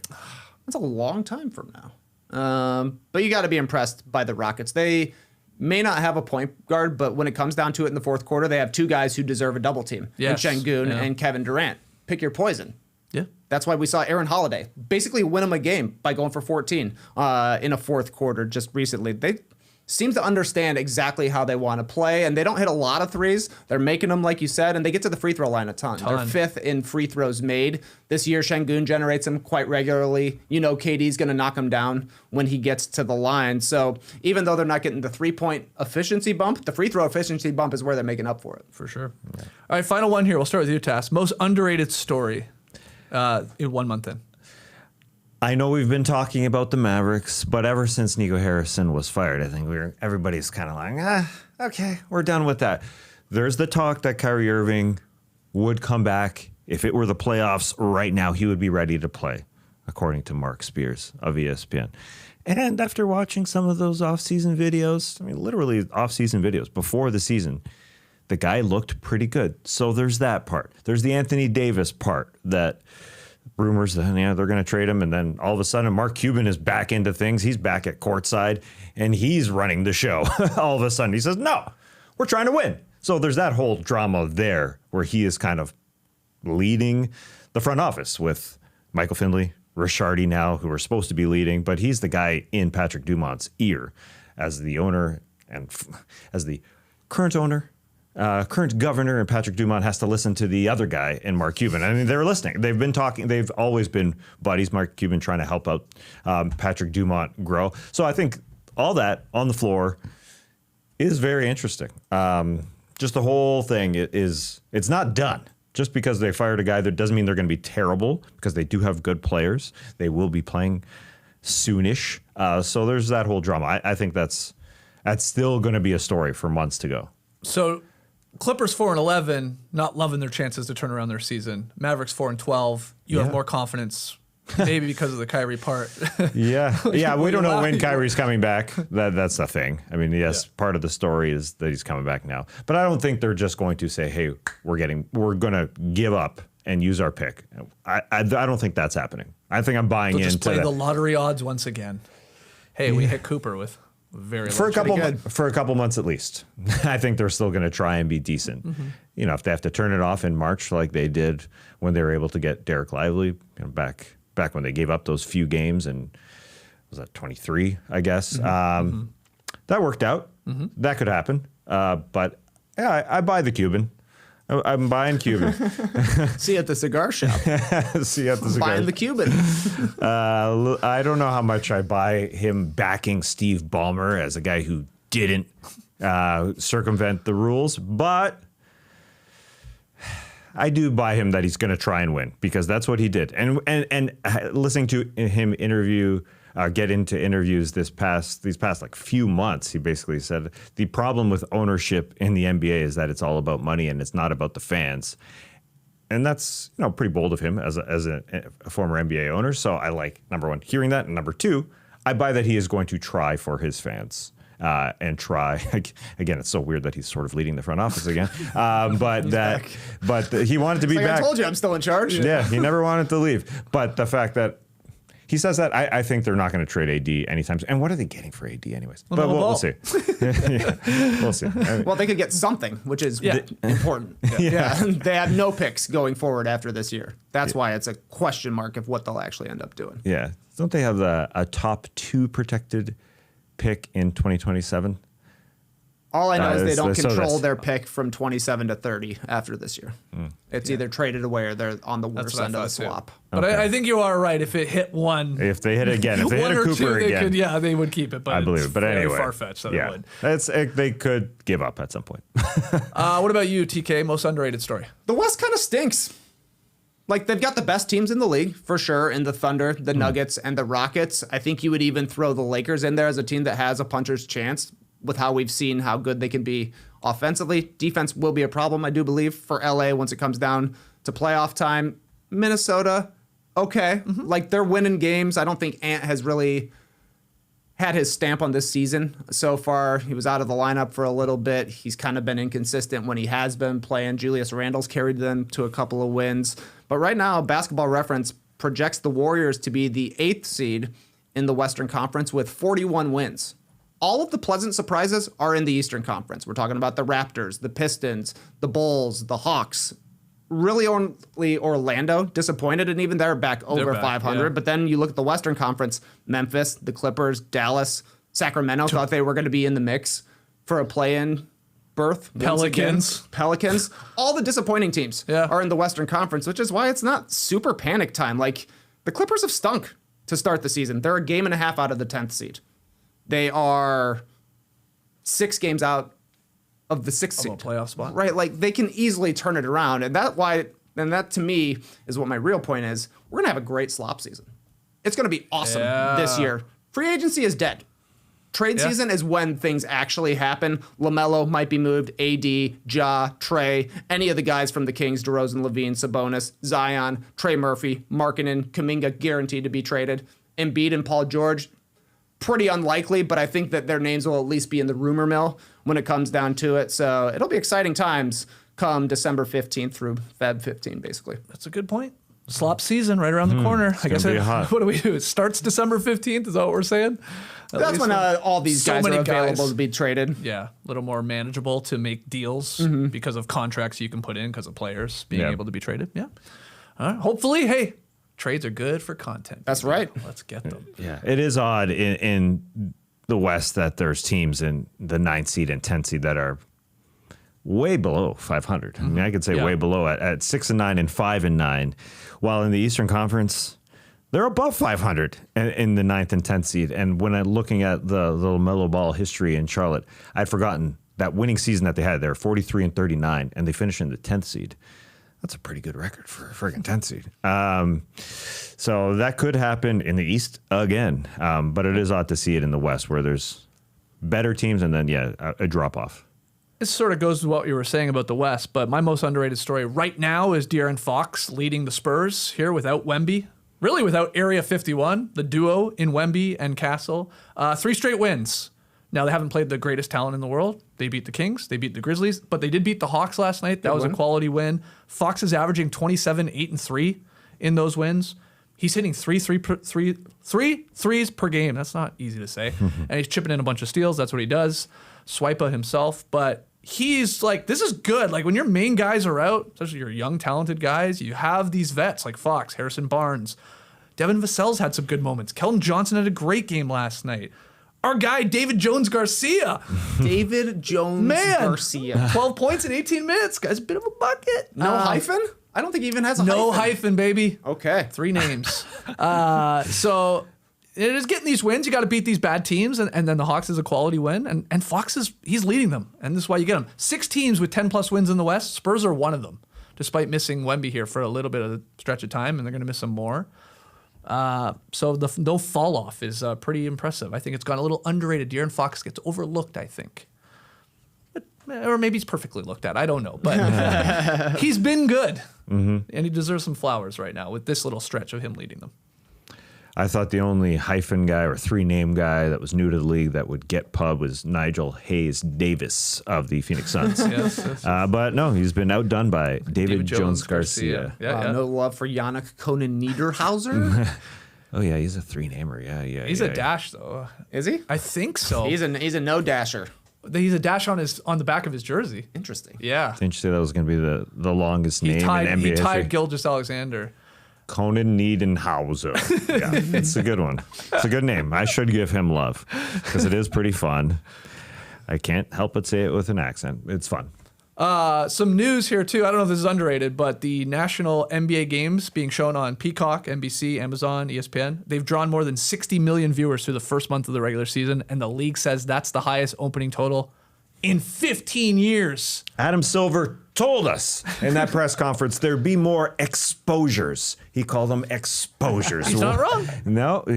[SPEAKER 3] That's a long time from now. But you got to be impressed by the Rockets. They may not have a point guard, but when it comes down to it in the fourth quarter, they have 2 guys who deserve a double team,
[SPEAKER 1] Yes,
[SPEAKER 3] in Şengün
[SPEAKER 1] yeah.
[SPEAKER 3] and Kevin Durant. Pick your poison.
[SPEAKER 1] Yeah.
[SPEAKER 3] That's why we saw Aaron Holiday basically win him a game by going for 14 in a fourth quarter just recently. They seem to understand exactly how they want to play, and they don't hit a lot of threes. They're making them, like you said, and they get to the free throw line a ton. They're 5th in free throws made. This year, Şengün generates them quite regularly. You know KD's going to knock him down when he gets to the line. So even though they're not getting the three-point efficiency bump, the free throw efficiency bump is where they're making up for it.
[SPEAKER 1] For sure. All right, final one here. We'll start with you, Tass. Most underrated story in 1 month in.
[SPEAKER 2] I know we've been talking about the Mavericks, but ever since Nico Harrison was fired, I think everybody's kind of like, okay, we're done with that. There's the talk that Kyrie Irving would come back. If it were the playoffs right now, he would be ready to play, according to Mark Spears of ESPN. And after watching some of those off-season videos, I mean, literally off-season videos before the season, the guy looked pretty good. So there's that part. There's the Anthony Davis part that rumors that they're going to trade him, and then all of a sudden Mark Cuban is back into things. He's back at courtside, and he's running the show. All of a sudden he says, no, we're trying to win. So there's that whole drama there where he is kind of leading the front office with Michael Finley, Ricciardi now, who are supposed to be leading, but he's the guy in Patrick Dumont's ear as the owner and as the current owner. Current governor, and Patrick Dumont has to listen to the other guy and Mark Cuban. I mean, they're listening. They've been talking. They've always been buddies. Mark Cuban trying to help out Patrick Dumont grow. So I think all that on the floor is very interesting. Just the whole thing it's not done. Just because they fired a guy, that doesn't mean they're going to be terrible, because they do have good players. They will be playing soonish. So there's that whole drama. I think that's still going to be a story for months to go.
[SPEAKER 1] So Clippers 4-11, not loving their chances to turn around their season. Mavericks 4-12. You have more confidence, maybe because of the Kyrie part.
[SPEAKER 2] Yeah, we don't know when
[SPEAKER 1] Wow.
[SPEAKER 2] Kyrie's coming back. That's the thing. I mean, yes, part of the story is that he's coming back now, but I don't think they're just going to say, "Hey, we're going to give up and use our pick." I don't think that's happening. I think I'm buying
[SPEAKER 1] They'll just
[SPEAKER 2] into
[SPEAKER 1] play
[SPEAKER 2] that.
[SPEAKER 1] the lottery odds once again. Hey, we hit Cooper with very
[SPEAKER 2] for
[SPEAKER 1] low
[SPEAKER 2] a couple months at least. I think they're still going to try and be decent.
[SPEAKER 1] Mm-hmm.
[SPEAKER 2] You know, if they have to turn it off in March like they did when they were able to get Derek Lively, back when they gave up those few games, and was that 23, I guess. That worked out. That could happen. But yeah, I buy the Cuban. I'm buying Cuban.
[SPEAKER 3] See you at the cigar shop.
[SPEAKER 2] See you at the cigar.
[SPEAKER 3] Buying the Cuban.
[SPEAKER 2] I don't know how much I buy him backing Steve Ballmer as a guy who didn't circumvent the rules, but I do buy him that he's going to try and win, because that's what he did. And listening to him get into interviews these past like few months, he basically said the problem with ownership in the NBA is that it's all about money and it's not about the fans. And that's pretty bold of him as a former NBA owner. So I like, number one, hearing that, and number two, I buy that he is going to try for his fans. And try again. It's so weird that he's sort of leading the front office again, but he wanted to be
[SPEAKER 3] Like
[SPEAKER 2] back.
[SPEAKER 3] I told you, I'm still in charge.
[SPEAKER 2] Yeah, he never wanted to leave. But the fact that he says that, I think they're not going to trade AD anytime soon. And what are they getting for AD anyways? But we'll see. Yeah, we'll see.
[SPEAKER 3] Well, they could get something, which is important. Yeah. They have no picks going forward after this year. That's why it's a question mark of what they'll actually end up doing.
[SPEAKER 2] Yeah, don't they have a top 2 protected pick in 2027?
[SPEAKER 3] All I know is they don't
[SPEAKER 2] so
[SPEAKER 3] control
[SPEAKER 2] that's-
[SPEAKER 3] their pick from 27 to 30 after this year. It's either traded away or they're on the worst
[SPEAKER 1] what I
[SPEAKER 3] end of the
[SPEAKER 1] thought, too.
[SPEAKER 3] swap.
[SPEAKER 1] But I think you are right. If it hit one,
[SPEAKER 2] If they hit it again, if they
[SPEAKER 1] one
[SPEAKER 2] hit a
[SPEAKER 1] or two,
[SPEAKER 2] Cooper
[SPEAKER 1] they
[SPEAKER 2] again,
[SPEAKER 1] could, they would keep it. But
[SPEAKER 2] I believe it. But
[SPEAKER 1] very
[SPEAKER 2] anyway,
[SPEAKER 1] far-fetched that it would.
[SPEAKER 2] They could give up at some point.
[SPEAKER 1] What about you, TK? Most underrated story?
[SPEAKER 3] The West kind of stinks. Like, they've got the best teams in the league, for sure, in the Thunder, the Nuggets, and the Rockets. I think you would even throw the Lakers in there as a team that has a puncher's chance with how we've seen how good they can be offensively. Defense will be a problem, I do believe, for LA once it comes down to playoff time. Minnesota, okay. Like, they're winning games. I don't think Ant has really had his stamp on this season so far. He was out of the lineup for a little bit. He's kind of been inconsistent when he has been playing. Julius Randle's carried them to a couple of wins. But right now, Basketball Reference projects the Warriors to be the 8th seed in the Western Conference with 41 wins. All of the pleasant surprises are in the Eastern Conference. We're talking about the Raptors, the Pistons, the Bulls, the Hawks. Really only Orlando disappointed, and even they're back over 500.
[SPEAKER 1] Yeah.
[SPEAKER 3] But then you look at the Western Conference, Memphis, the Clippers, Dallas, Sacramento thought they were going to be in the mix for a play-in berth. Pelicans. All the disappointing teams are in the Western Conference, which is why it's not super panic time. Like, the Clippers have stunk to start the season. They're a game and a half out of the 10th seed. They are 6 games out of the 6th seed.
[SPEAKER 1] Playoff spot.
[SPEAKER 3] Right, like, they can easily turn it around. And that to me is what my real point is. We're going to have a great slop season. It's going to be awesome this year. Free agency is dead. Trade season is when things actually happen. LaMelo might be moved. AD, Ja, Trey, any of the guys from the Kings, DeRozan, Levine, Sabonis, Zion, Trey Murphy, Markkanen, Kuminga guaranteed to be traded. Embiid and Paul George, pretty unlikely, but I think that their names will at least be in the rumor mill when it comes down to it. So it'll be exciting times come December 15th through Feb 15, basically.
[SPEAKER 1] That's a good point. Slop season right around the corner. I guess what do we do? It starts December 15th. Is that what we're saying?
[SPEAKER 3] That's when all these guys are available to be traded.
[SPEAKER 1] Yeah, a little more manageable to make deals because of contracts you can put in because of players being able to be traded. Yeah. All right. Hopefully, hey, trades are good for content.
[SPEAKER 3] That's right.
[SPEAKER 1] Let's get them.
[SPEAKER 2] Yeah, it is odd in the West that there's teams in the 9th seed and 10th seed that are way below 500. I mean, I could say way below at 6-9 and 5-9, while in the Eastern Conference, they're above 500 in the 9th and 10th seed. And when I'm looking at the LaMelo Ball history in Charlotte, I'd forgotten that winning season that they had. They were 43-39, and they finished in the 10th seed. That's a pretty good record for a friggin' 10th seed. So that could happen in the East again. But it is odd to see it in the West where there's better teams and then, a drop-off.
[SPEAKER 1] This sort of goes to what you were saying about the West, but my most underrated story right now is De'Aaron Fox leading the Spurs here without Wemby. Really without Area 51, the duo in Wemby and Castle. 3 straight wins. Now, they haven't played the greatest talent in the world. They beat the Kings, they beat the Grizzlies, but they did beat the Hawks last night. That was a quality win. Fox is averaging 27, 8, and 3 in those wins. He's hitting three threes per game. That's not easy to say. And he's chipping in a bunch of steals. That's what he does. Swipa himself. But he's like, this is good. Like, when your main guys are out, especially your young, talented guys, you have these vets like Fox, Harrison Barnes. Devin Vassell's had some good moments. Keldon Johnson had a great game last night. Our guy, David Jones-Garcia.
[SPEAKER 3] David Jones-Garcia.
[SPEAKER 1] 12 points in 18 minutes. Guy's a bit of a bucket.
[SPEAKER 3] No hyphen? I don't think he even has a hyphen.
[SPEAKER 1] No hyphen, baby.
[SPEAKER 3] Okay.
[SPEAKER 1] 3 names. So it is getting these wins. You got to beat these bad teams, and then the Hawks is a quality win. And Fox he's leading them, and this is why you get him. 6 teams with 10-plus wins in the West. Spurs are one of them, despite missing Wemby here for a little bit of a stretch of time, and they're going to miss some more. So the no fall off is pretty impressive. I think it's gone a little underrated. De'Aaron Fox gets overlooked, I think. Or maybe he's perfectly looked at. I don't know. But he's been good. And he deserves some flowers right now with this little stretch of him leading them.
[SPEAKER 2] I thought the only hyphen guy or 3-name guy that was new to the league that would get pub was Nigel Hayes Davis of the Phoenix Suns. yes. But no, he's been outdone by David Jones-Garcia.
[SPEAKER 3] No love for Yannick Conan Niederhauser.
[SPEAKER 2] Oh, yeah, he's a 3-namer. Yeah.
[SPEAKER 1] He's a dash, though.
[SPEAKER 3] Is he?
[SPEAKER 1] I think so.
[SPEAKER 3] He's a no dasher.
[SPEAKER 1] He's a dash on the back of his jersey.
[SPEAKER 3] Interesting.
[SPEAKER 1] Yeah.
[SPEAKER 2] Didn't you say that was going to be the longest name in NBA
[SPEAKER 1] He tied
[SPEAKER 2] history?
[SPEAKER 1] Gilgeous-Alexander.
[SPEAKER 2] Conan Niederhauser. Yeah, it's a good one. It's a good name. I should give him love because it is pretty fun. I can't help but say it with an accent. It's fun.
[SPEAKER 1] Some news here, too. I don't know if this is underrated, but the national NBA games being shown on Peacock, NBC, Amazon, ESPN, they've drawn more than 60 million viewers through the first month of the regular season, and the league says that's the highest opening total in 15 years.
[SPEAKER 2] Adam Silver told us in that press conference there'd be more exposures. He called them exposures.
[SPEAKER 1] He's not wrong.
[SPEAKER 2] No, for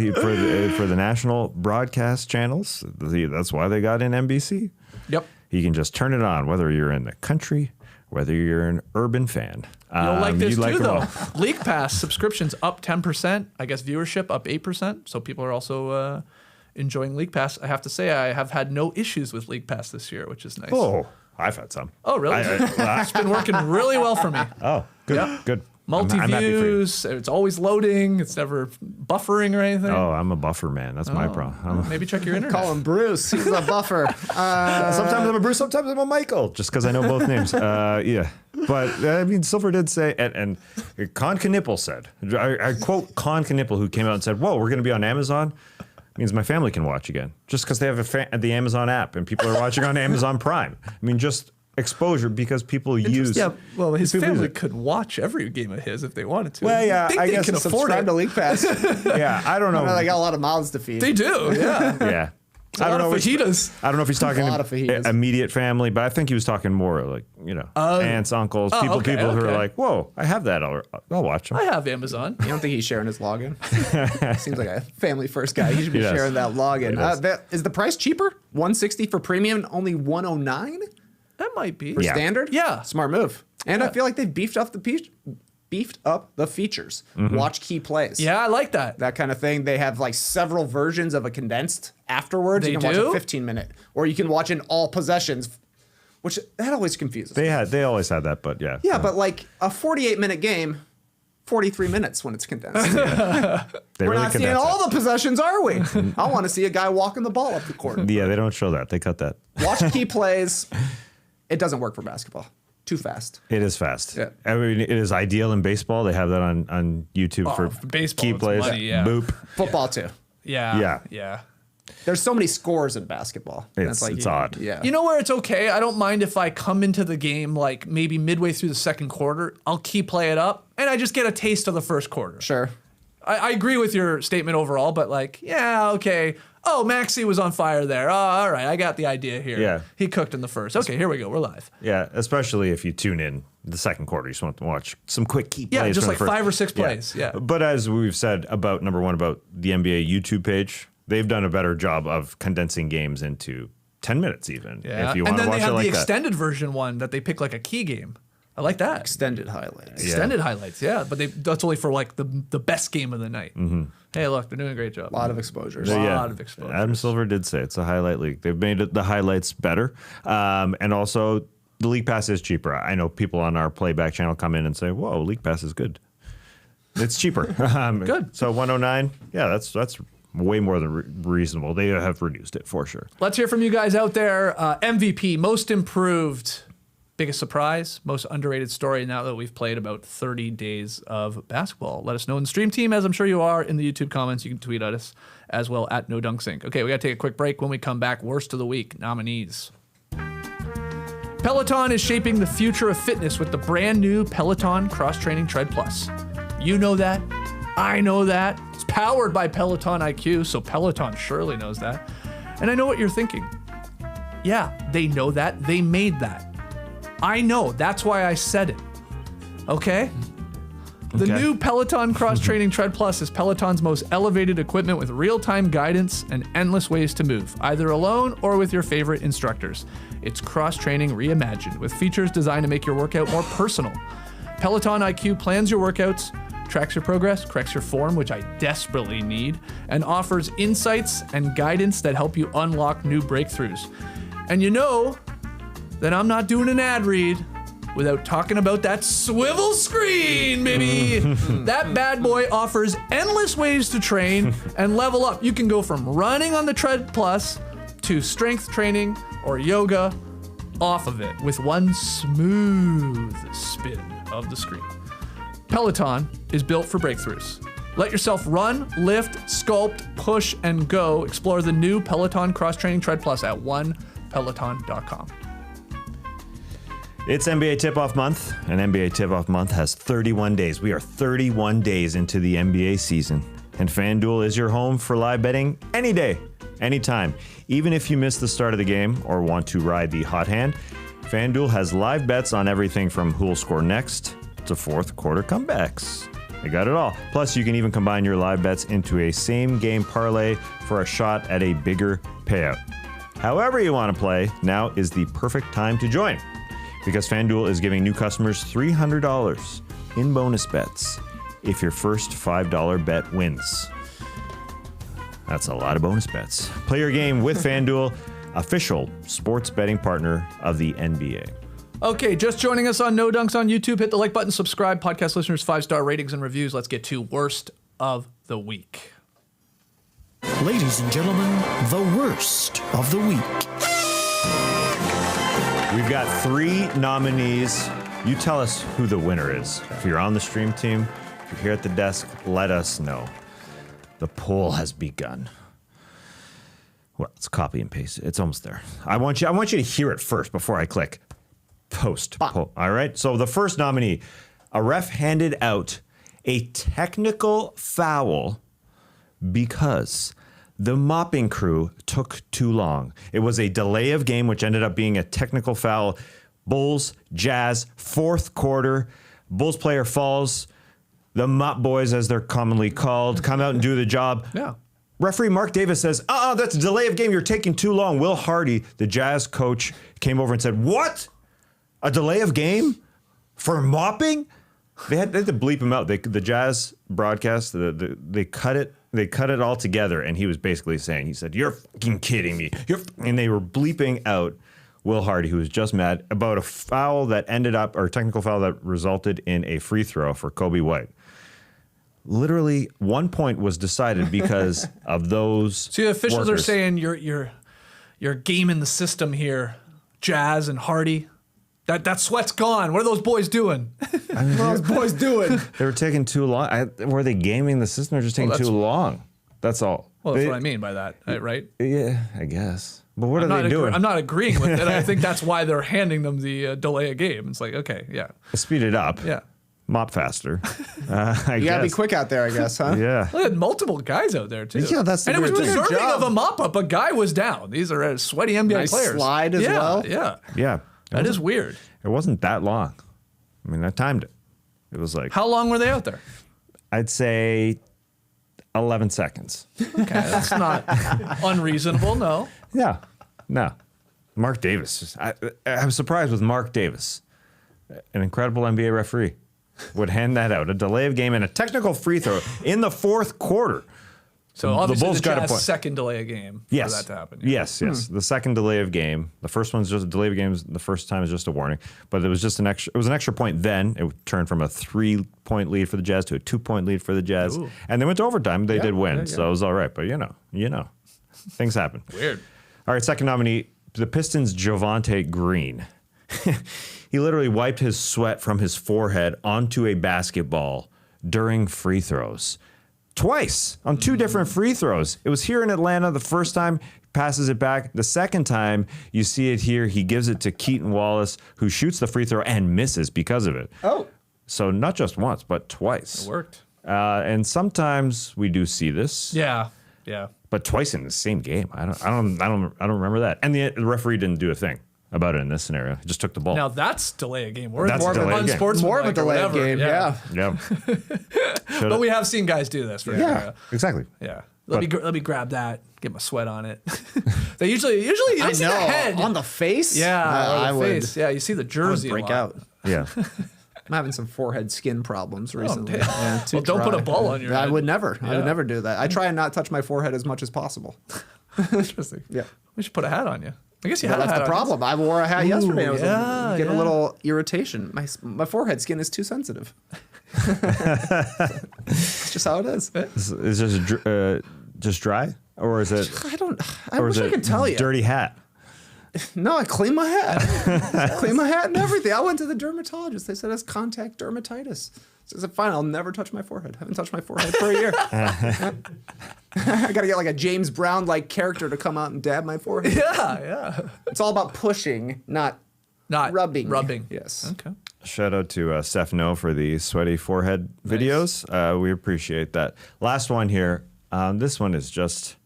[SPEAKER 2] the national broadcast channels, that's why they got in NBC.
[SPEAKER 1] Yep.
[SPEAKER 2] You can just turn it on, whether you're in the country, whether you're an urban fan.
[SPEAKER 1] You'll like this too,
[SPEAKER 2] them
[SPEAKER 1] though.
[SPEAKER 2] all.
[SPEAKER 1] League Pass subscriptions up 10%. I guess viewership up 8%. So people are also enjoying League Pass. I have to say, I have had no issues with League Pass this year, which is nice.
[SPEAKER 2] Oh, I've had some.
[SPEAKER 1] Oh, really? It's been working really well for me.
[SPEAKER 2] Oh, good,
[SPEAKER 1] Yeah.
[SPEAKER 2] good. I'm happy for you.
[SPEAKER 1] Multi-views. It's always loading. It's never buffering or anything.
[SPEAKER 2] Oh, I'm a buffer man. That's my problem.
[SPEAKER 1] Maybe check your internet.
[SPEAKER 3] Call him Bruce. He's a buffer.
[SPEAKER 2] Sometimes I'm a Bruce, sometimes I'm a Michael, just because I know both names. Yeah. But, I mean, Silver did say, and Con Knipple said, I quote Con Knipple, who came out and said, whoa, we're going to be on Amazon. Means my family can watch again. Just because they have the Amazon app and people are watching on Amazon Prime. I mean, just exposure because people use.
[SPEAKER 1] Yeah, well, his
[SPEAKER 2] people
[SPEAKER 1] family
[SPEAKER 2] use it.
[SPEAKER 1] could watch every game of his if they wanted to.
[SPEAKER 2] Well, yeah,
[SPEAKER 1] Think
[SPEAKER 2] I
[SPEAKER 1] they
[SPEAKER 2] guess
[SPEAKER 1] can afford
[SPEAKER 3] Subscribe
[SPEAKER 1] it.
[SPEAKER 3] to League Pass.
[SPEAKER 2] Yeah, I don't know.
[SPEAKER 3] They got a lot of mouths to feed.
[SPEAKER 1] They do, yeah.
[SPEAKER 2] Yeah.
[SPEAKER 1] A lot of fajitas.
[SPEAKER 2] I don't know if he's talking
[SPEAKER 3] A lot of fajitas.
[SPEAKER 2] immediate family, but I think he was talking more like, aunts, uncles, people
[SPEAKER 1] okay,
[SPEAKER 2] who
[SPEAKER 1] okay.
[SPEAKER 2] are like, whoa, I have that. I'll watch them.
[SPEAKER 1] I have Amazon.
[SPEAKER 3] You don't think he's sharing his login? Seems like a family first guy. He should be
[SPEAKER 2] He does.
[SPEAKER 3] sharing that login. Is the price cheaper? $160 for premium, only $109
[SPEAKER 1] That might be.
[SPEAKER 3] for
[SPEAKER 2] Yeah.
[SPEAKER 3] standard?
[SPEAKER 1] Yeah.
[SPEAKER 3] Smart move. And
[SPEAKER 1] Yeah.
[SPEAKER 3] I feel like they've beefed up the features. Watch key plays.
[SPEAKER 1] Yeah, I like that.
[SPEAKER 3] That kind of thing. They have like several versions of a condensed afterwards.
[SPEAKER 1] They
[SPEAKER 3] You can
[SPEAKER 1] do?
[SPEAKER 3] watch a 15-minute, or you can watch in all possessions, which that always confuses me.
[SPEAKER 2] They always had that, but yeah.
[SPEAKER 3] Yeah, but like a 48-minute game, 43 minutes when it's condensed.
[SPEAKER 2] They
[SPEAKER 3] We're
[SPEAKER 2] really
[SPEAKER 3] not seeing
[SPEAKER 2] condense
[SPEAKER 3] all the possessions, are we? I want to see a guy walking the ball up the court.
[SPEAKER 2] it. Yeah, they don't show that. They cut that.
[SPEAKER 3] Watch key plays. It doesn't work for basketball. Too fast.
[SPEAKER 2] It is fast.
[SPEAKER 3] Yeah.
[SPEAKER 2] I mean, it is ideal in baseball. They have that on YouTube for
[SPEAKER 1] baseball,
[SPEAKER 2] key
[SPEAKER 1] it's
[SPEAKER 2] plays.
[SPEAKER 1] money, yeah.
[SPEAKER 2] Boop.
[SPEAKER 3] Football too.
[SPEAKER 1] Yeah.
[SPEAKER 2] Yeah.
[SPEAKER 3] There's so many scores in basketball.
[SPEAKER 2] It's odd.
[SPEAKER 3] Yeah.
[SPEAKER 1] You know where it's okay? I don't mind if I come into the game like maybe midway through the second quarter. I'll key play it up and I just get a taste of the first quarter.
[SPEAKER 3] Sure.
[SPEAKER 1] I agree with your statement overall, but like, yeah, okay. Oh, Maxey was on fire there. Oh, all right, I got the idea here.
[SPEAKER 2] Yeah.
[SPEAKER 1] He cooked in the first. Okay, here we go. We're live.
[SPEAKER 2] Yeah, especially if you tune in the second quarter. You just want to watch some quick key plays.
[SPEAKER 1] Yeah, just
[SPEAKER 2] from
[SPEAKER 1] like
[SPEAKER 2] the first.
[SPEAKER 1] 5 or 6 plays. Yeah.
[SPEAKER 2] But as we've said about number one, about the NBA YouTube page, they've done a better job of condensing games into 10 minutes even.
[SPEAKER 1] Yeah.
[SPEAKER 2] If you
[SPEAKER 1] And
[SPEAKER 2] want to
[SPEAKER 1] then
[SPEAKER 2] watch
[SPEAKER 1] they
[SPEAKER 2] it
[SPEAKER 1] have
[SPEAKER 2] like
[SPEAKER 1] the
[SPEAKER 2] that.
[SPEAKER 1] extended version one that they pick like a key game. I like that.
[SPEAKER 3] Extended highlights.
[SPEAKER 1] Extended highlights, yeah. But that's only for like the best game of the night.
[SPEAKER 2] Mm-hmm.
[SPEAKER 1] Hey, look, they're doing a great job.
[SPEAKER 3] A lot of exposures.
[SPEAKER 1] lot of exposures.
[SPEAKER 2] Adam Silver did say it's a highlight league. They've made the highlights better. And also, the League Pass is cheaper. I know people on our playback channel come in and say, whoa, League Pass is good. It's cheaper.
[SPEAKER 1] Good.
[SPEAKER 2] So 109, yeah, that's way more than reasonable. They have reduced it for sure.
[SPEAKER 1] Let's hear from you guys out there. MVP, most improved, biggest surprise, most underrated story now that we've played about 30 days of basketball. Let us know in the stream team, as I'm sure you are in the YouTube comments. You can tweet at us as well at NoDunkSync. Okay, we got to take a quick break. When we come back, worst of the week, nominees. Peloton is shaping the future of fitness with the brand new Peloton Cross-Training Tread Plus. You know that. I know that. It's powered by Peloton IQ, so Peloton surely knows that. And I know what you're thinking. Yeah, they know that. They made that. I know. That's why I said it. Okay? The
[SPEAKER 2] Okay.
[SPEAKER 1] new Peloton Cross-Training Tread Plus is Peloton's most elevated equipment with real-time guidance and endless ways to move, either alone or with your favorite instructors. It's cross-training reimagined with features designed to make your workout more personal. Peloton IQ plans your workouts, tracks your progress, corrects your form, which I desperately need, and offers insights and guidance that help you unlock new breakthroughs. And you know that I'm not doing an ad read without talking about that swivel screen, baby. That bad boy offers endless ways to train and level up. You can go from running on the Tread Plus to strength training or yoga off of it with one smooth spin of the screen. Peloton is built for breakthroughs. Let yourself run, lift, sculpt, push, and go. Explore the new Peloton Cross-Training Tread Plus at onepeloton.com.
[SPEAKER 2] It's NBA Tip-Off Month, and NBA Tip-Off Month has 31 days. We are 31 days into the NBA season, and FanDuel is your home for live betting any day. anytime. Even if you miss the start of the game or want to ride the hot hand, FanDuel has live bets on everything from who'll score next to fourth quarter comebacks. They got it all. Plus, you can even combine your live bets into a same-game parlay for a shot at a bigger payout. However you want to play, now is the perfect time to join, because FanDuel is giving new customers $300 in bonus bets if your first $5 bet wins. That's a lot of bonus bets. Play your game with FanDuel, official sports betting partner of the NBA.
[SPEAKER 1] Okay, just joining us on No Dunks on YouTube. Hit the like button, subscribe. Podcast listeners, 5-star ratings and reviews. Let's get to worst of the week.
[SPEAKER 4] Ladies and gentlemen, the worst of the week.
[SPEAKER 2] We've got 3 nominees. You tell us who the winner is. If you're on the stream team, if you're here at the desk, let us know. The poll has begun. Well, let's copy and paste it. It's almost there. I want you to hear it first before I click post. Poll. All right. So the first nominee, a ref handed out a technical foul because the mopping crew took too long. It was a delay of game, which ended up being a technical foul. Bulls, Jazz, fourth quarter. Bulls player falls. The mop boys, as they're commonly called, come out and do the job.
[SPEAKER 1] Yeah.
[SPEAKER 2] Referee Mark Davis says, that's a delay of game. You're taking too long. Will Hardy, the Jazz coach, came over and said, what? A delay of game for mopping? They had to bleep him out. The Jazz broadcast, they cut it all together, and he was basically saying, he said, you're fucking kidding me. And they were bleeping out Will Hardy, who was just mad about a foul that ended up, or a technical foul that resulted in a free throw for Kobe White. Literally 1 point was decided because of those.
[SPEAKER 1] See, the officials
[SPEAKER 2] workers.
[SPEAKER 1] are saying you're gaming the system here, Jazz and Hardy. That sweat's gone. What are those boys doing?
[SPEAKER 3] What are those boys doing?
[SPEAKER 2] They were taking too long. Were they gaming the system or just taking too long? That's all.
[SPEAKER 1] Well, that's what I mean by that, right?
[SPEAKER 2] Yeah, I guess. But what are they doing?
[SPEAKER 1] I'm not agreeing with it. I think that's why they're handing them the delay of game. It's like, okay, yeah.
[SPEAKER 2] Speed it up.
[SPEAKER 1] Yeah.
[SPEAKER 2] Mop faster.
[SPEAKER 3] You gotta be quick out there, I guess, huh?
[SPEAKER 2] Yeah.
[SPEAKER 1] They had multiple guys out there, too.
[SPEAKER 2] Yeah, that's the
[SPEAKER 1] And it was
[SPEAKER 2] weird thing.
[SPEAKER 1] deserving
[SPEAKER 3] Good job.
[SPEAKER 1] of a mop-up. A guy was down. These are sweaty NBA
[SPEAKER 3] Nice
[SPEAKER 1] players.
[SPEAKER 3] slide as well.
[SPEAKER 1] Yeah.
[SPEAKER 2] Yeah.
[SPEAKER 1] That is weird.
[SPEAKER 2] It wasn't that long. I mean, I timed it. It was like,
[SPEAKER 1] How long were they out there?
[SPEAKER 2] I'd say 11 seconds.
[SPEAKER 1] Okay, that's not unreasonable, no.
[SPEAKER 2] Yeah. No. Mark Davis. I was surprised with Mark Davis, an incredible NBA referee, would hand that out. A delay of game and a technical free throw in the fourth quarter.
[SPEAKER 1] So obviously
[SPEAKER 2] Bulls
[SPEAKER 1] the
[SPEAKER 2] got a
[SPEAKER 1] Jazz
[SPEAKER 2] point.
[SPEAKER 1] second delay of game
[SPEAKER 2] Yes.
[SPEAKER 1] for that to happen.
[SPEAKER 2] Yes. The second delay of game. The first one's just a delay of games. The first time is just a warning. But it was just an extra. It was an extra point. Then it turned from a 3-point lead for the Jazz to a 2-point lead for the Jazz,
[SPEAKER 1] Ooh.
[SPEAKER 2] and they went to overtime. They did win,
[SPEAKER 3] yeah.
[SPEAKER 2] so it was all right. But you know, things happen.
[SPEAKER 1] Weird.
[SPEAKER 2] All right, second nominee, the Pistons' Javonte Green. He literally wiped his sweat from his forehead onto a basketball during free throws. Twice on 2 different free throws. It was here in Atlanta the first time, passes it back. The second time, you see it here. He gives it to Keaton Wallace, who shoots the free throw and misses because of it.
[SPEAKER 3] Oh.
[SPEAKER 2] So not just once, but twice.
[SPEAKER 1] It worked.
[SPEAKER 2] And sometimes we do see this.
[SPEAKER 1] Yeah. Yeah.
[SPEAKER 2] But twice in the same game. I don't remember that. And the referee didn't do a thing about it in this scenario. He just took the ball.
[SPEAKER 1] Now that's delay of game. We're
[SPEAKER 2] That's
[SPEAKER 1] more
[SPEAKER 2] a delay of game.
[SPEAKER 1] unsportsmanlike
[SPEAKER 3] More of a
[SPEAKER 1] or
[SPEAKER 3] delay of
[SPEAKER 1] whatever.
[SPEAKER 3] game, yeah.
[SPEAKER 2] Yeah.
[SPEAKER 1] But we have seen guys do this. For
[SPEAKER 2] Yeah.
[SPEAKER 1] sure.
[SPEAKER 2] Exactly.
[SPEAKER 1] Yeah. Let me grab that. Get my sweat on it. They usually you don't
[SPEAKER 3] I
[SPEAKER 1] see
[SPEAKER 3] know.
[SPEAKER 1] the head.
[SPEAKER 3] On the face?
[SPEAKER 1] yeah, on the
[SPEAKER 3] I would.
[SPEAKER 1] face. Yeah, you see the
[SPEAKER 3] I would
[SPEAKER 1] jersey a
[SPEAKER 3] break
[SPEAKER 1] lot.
[SPEAKER 3] out.
[SPEAKER 2] Yeah.
[SPEAKER 3] I'm having some forehead skin problems recently.
[SPEAKER 1] damn.
[SPEAKER 3] Yeah, too
[SPEAKER 1] Well, don't put
[SPEAKER 3] dry.
[SPEAKER 1] a ball on your
[SPEAKER 3] I
[SPEAKER 1] head.
[SPEAKER 3] would never. I
[SPEAKER 1] Yeah.
[SPEAKER 3] would never do that. I try and not touch my forehead as much as possible.
[SPEAKER 1] Interesting.
[SPEAKER 3] Yeah.
[SPEAKER 1] We should put a hat on you. I guess you
[SPEAKER 3] Well,
[SPEAKER 1] had a
[SPEAKER 3] that's
[SPEAKER 1] hat
[SPEAKER 3] the
[SPEAKER 1] on.
[SPEAKER 3] problem. I wore a hat yesterday. I was
[SPEAKER 1] yeah,
[SPEAKER 3] getting
[SPEAKER 1] yeah.
[SPEAKER 3] a little irritation. My forehead skin is too sensitive. It's just how it is.
[SPEAKER 2] Is this just dry, or is it?
[SPEAKER 3] I wish I could tell you.
[SPEAKER 2] Dirty hat.
[SPEAKER 3] No, I cleaned my hat. Cleaned my hat and everything. I went to the dermatologist. They said it's contact dermatitis. So I said, fine, I'll never touch my forehead. Haven't touched my forehead for a year. I got to get like a James Brown-like character to come out and dab my forehead.
[SPEAKER 1] Yeah, yeah.
[SPEAKER 3] It's all about pushing, not
[SPEAKER 1] Not
[SPEAKER 3] rubbing.
[SPEAKER 1] Rubbing.
[SPEAKER 3] Yes.
[SPEAKER 1] Okay.
[SPEAKER 2] Shout out to Steph No for the sweaty forehead videos. We appreciate that. Last one here. This one is just.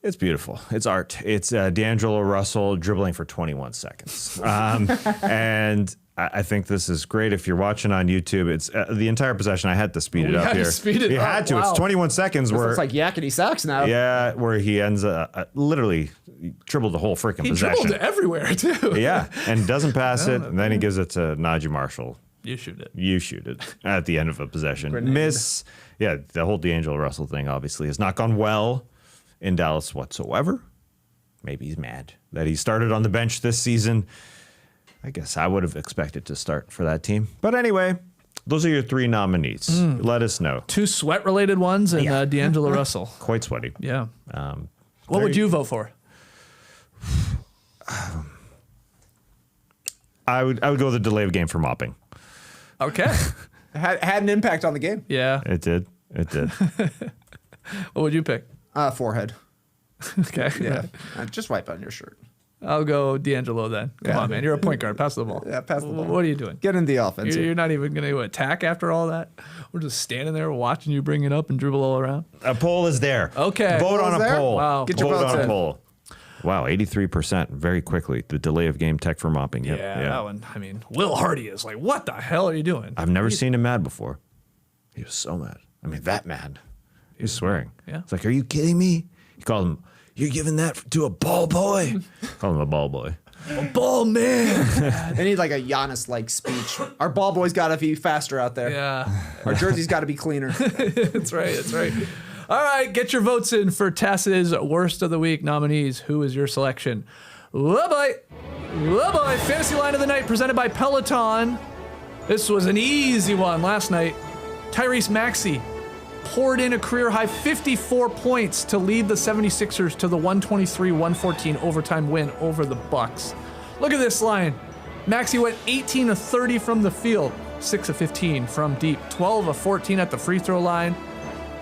[SPEAKER 2] It's beautiful. It's art. It's D'Angelo Russell dribbling for 21 seconds. And I think this is great. If you're watching on YouTube, it's the entire possession. I had to speed it up here. You had to.
[SPEAKER 1] Wow.
[SPEAKER 2] It's 21 seconds.
[SPEAKER 3] It's like yakety sax now.
[SPEAKER 2] Yeah, where he ends literally dribbled the whole freaking possession.
[SPEAKER 1] He dribbled everywhere, too.
[SPEAKER 2] Yeah, and doesn't pass it. And then he gives it to Najee Marshall.
[SPEAKER 1] You shoot it.
[SPEAKER 2] You shoot it at the end of a possession.
[SPEAKER 3] Grenade.
[SPEAKER 2] Miss. Yeah, the whole D'Angelo Russell thing obviously has not gone well in Dallas whatsoever. Maybe he's mad that he started on the bench this season. I guess I would have expected to start for that team. But anyway, those are your 3 nominees. Let us know.
[SPEAKER 1] 2 sweat-related ones and D'Angelo Russell.
[SPEAKER 2] Quite sweaty.
[SPEAKER 1] Yeah. What would you vote for?
[SPEAKER 2] I would go with the delay of game for mopping.
[SPEAKER 1] Okay.
[SPEAKER 3] Had an impact on the game.
[SPEAKER 1] Yeah.
[SPEAKER 2] It did. It did.
[SPEAKER 1] What would you pick?
[SPEAKER 3] Forehead.
[SPEAKER 1] Okay.
[SPEAKER 3] Yeah. Just wipe on your shirt.
[SPEAKER 1] I'll go D'Angelo then. Come on, man. You're a point guard. Pass the ball.
[SPEAKER 3] Yeah, pass the ball.
[SPEAKER 1] What are you doing?
[SPEAKER 3] Get in the offense.
[SPEAKER 1] You're not even going to attack after all that? We're just standing there watching you bring it up and dribble all around?
[SPEAKER 2] A poll is there.
[SPEAKER 1] Okay.
[SPEAKER 2] Vote on a
[SPEAKER 3] there?
[SPEAKER 2] poll.
[SPEAKER 1] Wow.
[SPEAKER 3] Get your
[SPEAKER 2] Vote
[SPEAKER 3] votes
[SPEAKER 2] on a
[SPEAKER 3] in.
[SPEAKER 2] poll. Wow, 83% very quickly. The delay of game tech for mopping. Yep,
[SPEAKER 1] Yeah, that one. I mean, Will Hardy is like, what the hell are you doing?
[SPEAKER 2] I've never seen him mad before. He was so mad. I mean, that mad. He was swearing.
[SPEAKER 1] Yeah.
[SPEAKER 2] It's like, are you kidding me? He called him, you're giving that to a ball boy? Called him a ball boy.
[SPEAKER 1] Ball man.
[SPEAKER 3] They need like a Giannis-like speech. Our ball boy's got to be faster out there.
[SPEAKER 1] Yeah.
[SPEAKER 3] Our jersey's got to be cleaner.
[SPEAKER 1] That's right. That's right. All right, get your votes in for Tess's Worst of the Week nominees. Who is your selection? Oh boy. Oh boy. Fantasy Line of the Night presented by Peloton. This was an easy one last night. Tyrese Maxey poured in a career-high 54 points to lead the 76ers to the 123-114 overtime win over the Bucks. Look at this line. Maxey went 18 of 30 from the field, 6 of 15 from deep, 12 of 14 at the free throw line.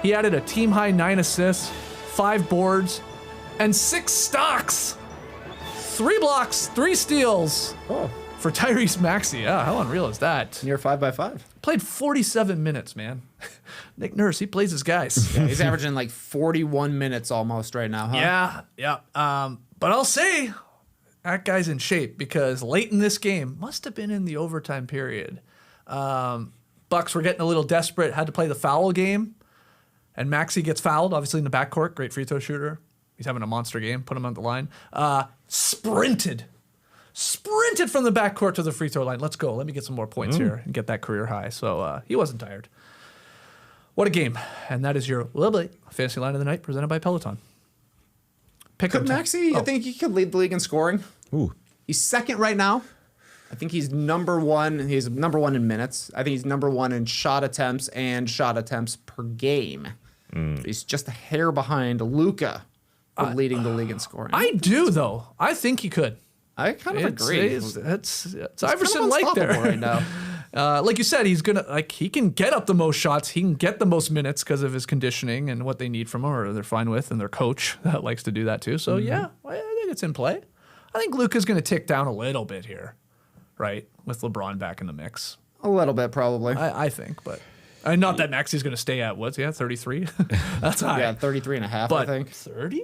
[SPEAKER 1] He added a team-high 9 assists, 5 boards, and 6 stocks. 3 blocks, 3 steals for Tyrese Maxey. Yeah, how unreal is that?
[SPEAKER 3] Near 5x5.
[SPEAKER 1] Played 47 minutes, man. Nick Nurse, he plays his guys.
[SPEAKER 3] Yeah, he's averaging like 41 minutes almost right now, huh?
[SPEAKER 1] Yeah. But I'll say that guy's in shape because late in this game, must have been in the overtime period. Bucks were getting a little desperate, had to play the foul game. And Maxey gets fouled, obviously in the backcourt. Great free throw shooter. He's having a monster game. Put him on the line. Sprinted from the backcourt to the free throw line. Let's go. Let me get some more points here and get that career high. So he wasn't tired. What a game. And that is your lovely Fantasy Line of the Night presented by Peloton. Pick
[SPEAKER 3] Could
[SPEAKER 1] up
[SPEAKER 3] Maxey, I think he could lead the league in scoring.
[SPEAKER 2] Ooh.
[SPEAKER 3] He's second right now. I think he's number 1. He's number 1 in minutes. I think he's number 1 in shot attempts and shot attempts per game. He's just a hair behind Luka for leading the league in scoring.
[SPEAKER 1] I do, though. I think he could.
[SPEAKER 3] I kind of agree.
[SPEAKER 1] It's Iverson
[SPEAKER 3] kind
[SPEAKER 1] like
[SPEAKER 3] of
[SPEAKER 1] there
[SPEAKER 3] right now.
[SPEAKER 1] Like you said, he's he can get up the most shots. He can get the most minutes because of his conditioning and what they need from him, or they're fine with, and their coach that likes to do that too. So yeah, I think it's in play. I think Luka's going to tick down a little bit here, right? With LeBron back in the mix.
[SPEAKER 3] A little bit, probably.
[SPEAKER 1] I think, but not that Maxey's going to stay at 33? That's high.
[SPEAKER 3] Yeah, 33 and a half,
[SPEAKER 1] But
[SPEAKER 3] I think.
[SPEAKER 1] 30? Yeah,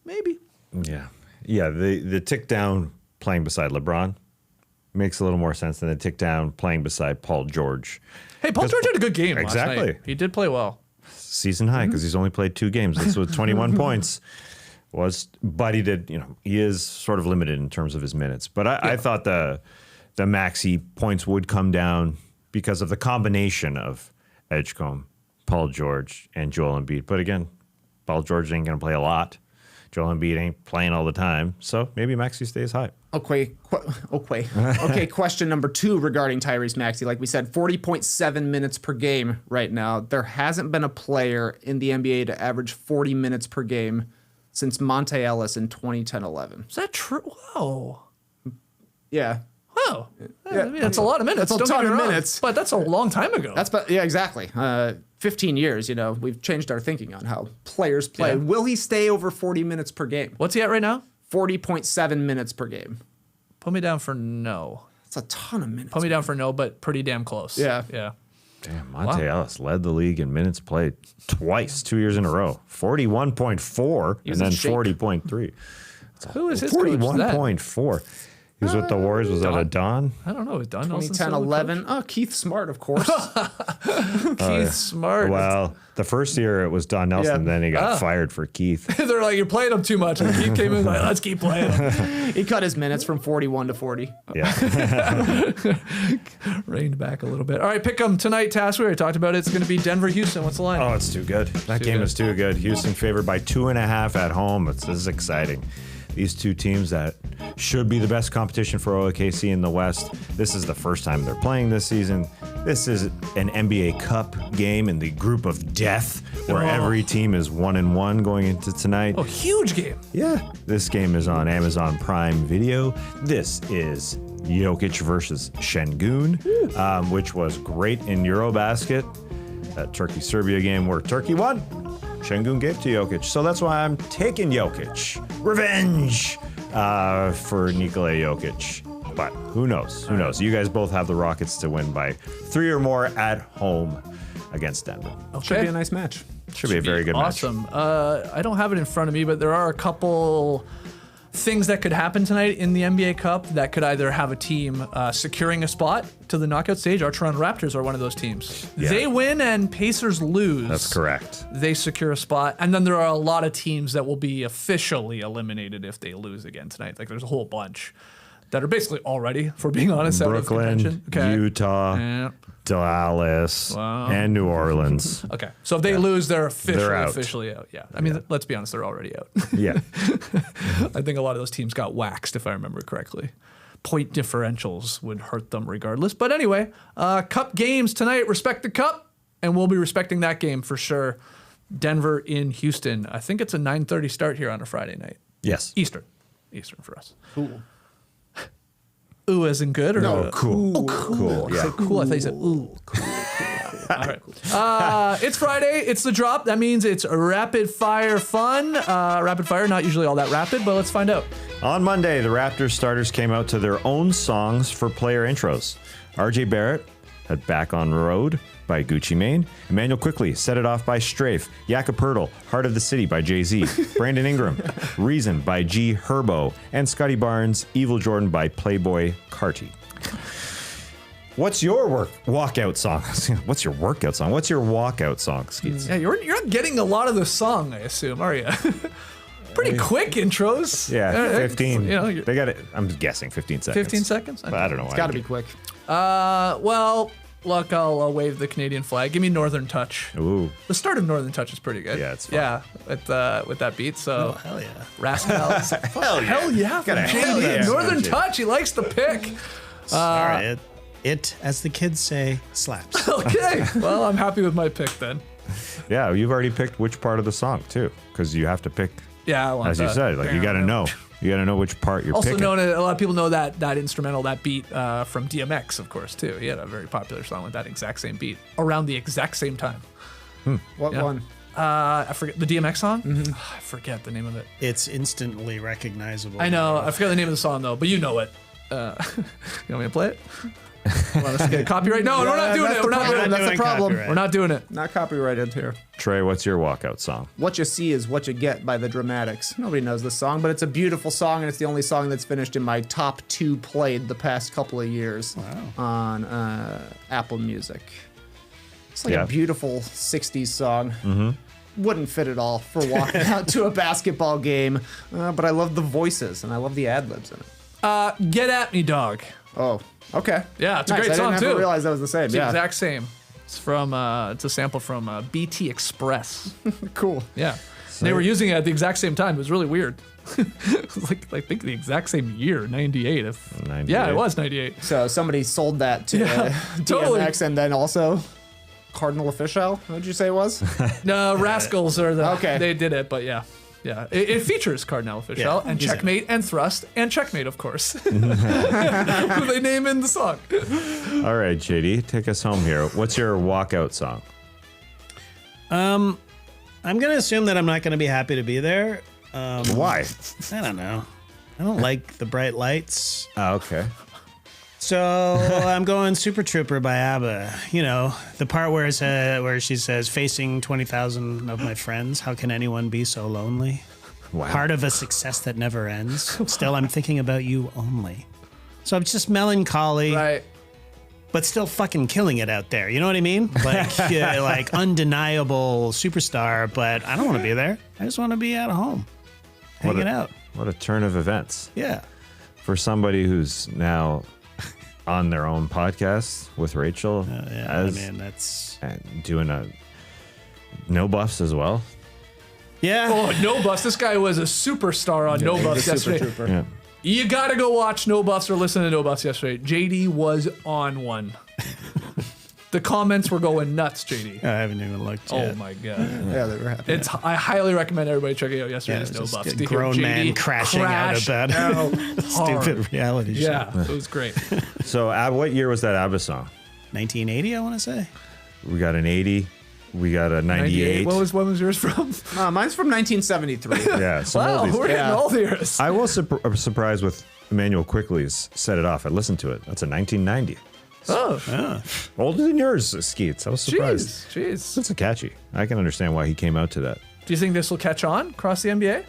[SPEAKER 1] maybe.
[SPEAKER 2] Yeah. Yeah, the tick down playing beside LeBron makes a little more sense than the tick down playing beside Paul George.
[SPEAKER 1] Hey, Paul George had a good game last
[SPEAKER 2] Exactly.
[SPEAKER 1] night. He did play well.
[SPEAKER 2] Season high because he's only played 2 games. That's what 21 points was. But he did, he is sort of limited in terms of his minutes. But I thought the Maxey points would come down because of the combination of Edgecombe, Paul George, and Joel Embiid. But again, Paul George ain't going to play a lot. Joel Embiid ain't playing all the time. So maybe Maxey stays high.
[SPEAKER 3] Okay, question number 2 regarding Tyrese Maxey. Like we said, 40.7 minutes per game right now. There hasn't been a player in the NBA to average 40 minutes per game since Monte Ellis in 2010-11.
[SPEAKER 1] Is that true? Whoa.
[SPEAKER 3] Yeah.
[SPEAKER 1] Wow. I mean, that's a lot of minutes.
[SPEAKER 3] That's a
[SPEAKER 1] Don't get
[SPEAKER 3] ton
[SPEAKER 1] me
[SPEAKER 3] of
[SPEAKER 1] wrong,
[SPEAKER 3] minutes.
[SPEAKER 1] But that's a long time ago.
[SPEAKER 3] Yeah, exactly. 15 years, we've changed our thinking on how players play.
[SPEAKER 1] Yeah.
[SPEAKER 3] Will he stay over 40 minutes per game?
[SPEAKER 1] What's he at right now?
[SPEAKER 3] 40.7 minutes per game.
[SPEAKER 1] Put me down for no.
[SPEAKER 3] That's a ton of minutes.
[SPEAKER 1] Put me down for no, but pretty damn close.
[SPEAKER 3] Yeah.
[SPEAKER 1] Yeah.
[SPEAKER 2] Damn, Monte Ellis led the league in minutes played twice, 2 years in a row. 41.4 and then 40.3.
[SPEAKER 1] Who is his coach?
[SPEAKER 2] 41.4. He was with the Warriors. Was that a Don?
[SPEAKER 1] I don't know. Is Don
[SPEAKER 3] 2010, 11. Oh, Keith Smart, of course.
[SPEAKER 1] Keith Smart.
[SPEAKER 2] Well, the first year it was Don Nelson.
[SPEAKER 3] Yeah.
[SPEAKER 2] Then he got fired for Keith.
[SPEAKER 1] They're like, you're playing him too much. And Keith came in like, let's keep playing him.
[SPEAKER 3] He cut his minutes from 41 to 40.
[SPEAKER 2] Yeah.
[SPEAKER 1] Reined back a little bit. All right, pick 'em tonight, Tass. We already talked about it. It's going to be Denver-Houston. What's the line?
[SPEAKER 2] Oh, it's too good. That game is too good. Houston favored by 2.5 at home. This is exciting. These two teams that should be the best competition for OKC in the West. This is the first time they're playing this season. This is an NBA Cup game in the group of death where every team is 1-1 going into tonight.
[SPEAKER 1] Oh, huge game.
[SPEAKER 2] Yeah. This game is on Amazon Prime Video. This is Jokic versus Şengün, which was great in Eurobasket. That Turkey-Serbia game where Turkey won. Şengün gave to Jokic. So that's why I'm taking Jokic. Revenge for Nikola Jokic. But who knows? Who knows? You guys both have the Rockets to win by 3 or more at home against Denver.
[SPEAKER 3] Should be a nice match.
[SPEAKER 2] Should be a very good match.
[SPEAKER 1] Awesome. I don't have it in front of me, but there are a couple things that could happen tonight in the NBA Cup that could either have a team securing a spot to the knockout stage. Our Toronto Raptors are one of those teams.
[SPEAKER 2] Yeah.
[SPEAKER 1] They win and Pacers lose.
[SPEAKER 2] That's correct.
[SPEAKER 1] They secure a spot. And then there are a lot of teams that will be officially eliminated if they lose again tonight. Like there's a whole bunch that are basically already, if we're being honest, out of contention.
[SPEAKER 2] Brooklyn, Utah,
[SPEAKER 1] Yeah.
[SPEAKER 2] Dallas, and New Orleans.
[SPEAKER 1] Okay. So if they lose, they're
[SPEAKER 2] out.
[SPEAKER 1] officially out. Yeah. I mean, let's be honest, they're already out.
[SPEAKER 2] Yeah.
[SPEAKER 1] I think a lot of those teams got waxed, if I remember correctly. Point differentials would hurt them regardless. But anyway, Cup games tonight. Respect the Cup, and we'll be respecting that game for sure. Denver in Houston. I think it's a 9:30 start here on a Friday night.
[SPEAKER 2] Yes.
[SPEAKER 1] Eastern for us. Cool. Ooh, as in good or
[SPEAKER 2] No, cool.
[SPEAKER 1] Oh, cool.
[SPEAKER 2] Cool,
[SPEAKER 1] I
[SPEAKER 2] yeah.
[SPEAKER 1] said cool. I thought you said ooh. Cool. All right. It's Friday. It's the drop. That means it's rapid fire fun. Rapid fire, not usually all that rapid, but let's find out.
[SPEAKER 2] On Monday, the Raptors starters came out to their own songs for player intros. RJ Barrett had Back on Road by Gucci Mane. Emmanuel Quickly set it off by Strafe. Yaka Pirtle, Heart of the City by Jay-Z. Brandon Ingram, Reason by G Herbo. And Scotty Barnes, Evil Jordan by Playboy Carti. What's your walkout song? What's your workout song? What's your walkout song, Skeets?
[SPEAKER 1] Yeah, you're not getting a lot of the song, I assume, are you? Pretty quick intros.
[SPEAKER 2] Yeah, 15.
[SPEAKER 1] You know,
[SPEAKER 2] They got it. I'm guessing 15 seconds.
[SPEAKER 1] 15 seconds?
[SPEAKER 2] But I don't know why.
[SPEAKER 3] It's got to be quick.
[SPEAKER 1] Well, look, I'll wave the Canadian flag. Give me Northern Touch.
[SPEAKER 2] Ooh.
[SPEAKER 1] The start of Northern Touch is pretty good.
[SPEAKER 2] Yeah, it's fun.
[SPEAKER 1] Yeah, with that beat. So
[SPEAKER 5] Hell yeah.
[SPEAKER 1] Rascals.
[SPEAKER 2] Hell yeah.
[SPEAKER 1] From
[SPEAKER 2] hell
[SPEAKER 1] JD.
[SPEAKER 2] yeah.
[SPEAKER 1] Northern
[SPEAKER 2] Jay.
[SPEAKER 1] Touch. He likes the pick.
[SPEAKER 5] Sorry, it, as the kids say, slaps.
[SPEAKER 1] Okay. Well, I'm happy with my pick then.
[SPEAKER 2] Yeah, you've already picked which part of the song, too. Because you have to pick,
[SPEAKER 1] Yeah, I want
[SPEAKER 2] as
[SPEAKER 1] that.
[SPEAKER 2] you said, like you got to know. You got to know which part you're
[SPEAKER 1] Also
[SPEAKER 2] picking.
[SPEAKER 1] known, a lot of people know that instrumental, that beat from DMX, of course, too. He had a very popular song with that exact same beat around the exact same time.
[SPEAKER 3] What
[SPEAKER 1] Yeah.
[SPEAKER 3] one?
[SPEAKER 1] I forget the DMX song. I forget the name of it.
[SPEAKER 5] It's instantly recognizable.
[SPEAKER 1] I know. I forget the name of the song though, but you know it. You want me to play it? Want us to get copyright? No, we're not doing
[SPEAKER 3] that's
[SPEAKER 1] it.
[SPEAKER 3] the
[SPEAKER 1] We're not
[SPEAKER 3] problem.
[SPEAKER 1] doing it.
[SPEAKER 3] That's the
[SPEAKER 5] doing
[SPEAKER 3] problem.
[SPEAKER 5] copyright.
[SPEAKER 1] We're not doing it.
[SPEAKER 3] Not copyrighted here.
[SPEAKER 2] Trey, what's your walkout song?
[SPEAKER 3] What You See Is What You Get by the Dramatics. Nobody knows this song, but it's a beautiful song, and it's the only song that's finished in my top 2 played the past couple of years on Apple Music. It's like
[SPEAKER 2] Yeah.
[SPEAKER 3] a beautiful 60s song. Wouldn't fit at all for walking out to a basketball game, but I love the voices, and I love the ad-libs in it.
[SPEAKER 1] Get at me, dog.
[SPEAKER 3] Oh, okay.
[SPEAKER 1] Yeah, it's a
[SPEAKER 3] Nice.
[SPEAKER 1] great song
[SPEAKER 3] I didn't
[SPEAKER 1] too.
[SPEAKER 3] realize that was the same.
[SPEAKER 1] It's the
[SPEAKER 3] Yeah,
[SPEAKER 1] exact same. It's from. It's a sample from BT Express.
[SPEAKER 3] cool.
[SPEAKER 1] Yeah, they were using it at the exact same time. It was really weird. It was like I think the exact same year, '98. If
[SPEAKER 2] 98.
[SPEAKER 1] yeah, it was '98.
[SPEAKER 3] So somebody sold that to
[SPEAKER 1] Yeah, totally.
[SPEAKER 3] DMX, and then also Cardinal Official. What did you say it was?
[SPEAKER 1] No, Rascals are the.
[SPEAKER 3] Okay.
[SPEAKER 1] They did it, but yeah. Yeah, it features Cardinal Official
[SPEAKER 5] Yeah,
[SPEAKER 1] and
[SPEAKER 5] he's in it.
[SPEAKER 1] Checkmate and Thrust and Checkmate, of course. Who they name in the song.
[SPEAKER 2] All right, JD, take us home here. What's your walkout song?
[SPEAKER 5] I'm gonna assume that I'm not gonna be happy to be there.
[SPEAKER 2] Why?
[SPEAKER 5] I don't know. I don't like the bright lights.
[SPEAKER 2] Oh, okay.
[SPEAKER 5] So I'm going Super Trooper by ABBA. You know, the part where she says, facing 20,000 of my friends, how can anyone be so lonely?
[SPEAKER 2] Wow.
[SPEAKER 5] Part of a success that never ends. Still, I'm thinking about you only. So I'm just melancholy,
[SPEAKER 1] Right.
[SPEAKER 5] but still fucking killing it out there. You know what I mean? Like, like undeniable superstar, but I don't want to be there. I just want to be at home, hanging out.
[SPEAKER 2] What a turn of events.
[SPEAKER 5] Yeah.
[SPEAKER 2] For somebody who's now on their own podcast with Rachel,
[SPEAKER 5] I mean, that's...
[SPEAKER 2] and doing a no buffs as well.
[SPEAKER 5] Yeah.
[SPEAKER 1] Oh, No Buffs. This guy was a superstar on No Buffs yesterday.
[SPEAKER 2] Yeah.
[SPEAKER 1] You got to go watch No Buffs or listen to No Buffs yesterday. JD was on one. The comments were going nuts, JD.
[SPEAKER 5] I haven't even looked
[SPEAKER 1] Oh
[SPEAKER 5] yet.
[SPEAKER 1] my God.
[SPEAKER 3] Yeah, they were happy.
[SPEAKER 1] I highly recommend everybody checking out yesterday's
[SPEAKER 5] it's
[SPEAKER 1] No
[SPEAKER 5] just
[SPEAKER 1] Buffs.
[SPEAKER 5] a
[SPEAKER 1] to hear
[SPEAKER 5] grown
[SPEAKER 1] JD
[SPEAKER 5] man crashing out of bed.
[SPEAKER 1] hard.
[SPEAKER 5] Stupid reality show.
[SPEAKER 1] Yeah, it was great.
[SPEAKER 2] So, what year was that ABBA song?
[SPEAKER 5] 1980, I want to say.
[SPEAKER 2] We got an 80. We got a 98.
[SPEAKER 1] What was yours from?
[SPEAKER 3] Mine's from 1973.
[SPEAKER 2] Yeah, some
[SPEAKER 1] Wow,
[SPEAKER 2] oldies.
[SPEAKER 1] we're hitting
[SPEAKER 3] Yeah.
[SPEAKER 1] all the years.
[SPEAKER 2] I was surprised with Emmanuel Quickly's Set It Off. I listened to it. That's a 1990.
[SPEAKER 1] Oh,
[SPEAKER 2] Older than yours, Skeets. I was surprised.
[SPEAKER 1] jeez.
[SPEAKER 2] That's a catchy. I can understand why he came out to that.
[SPEAKER 1] Do you think this will catch on across the NBA?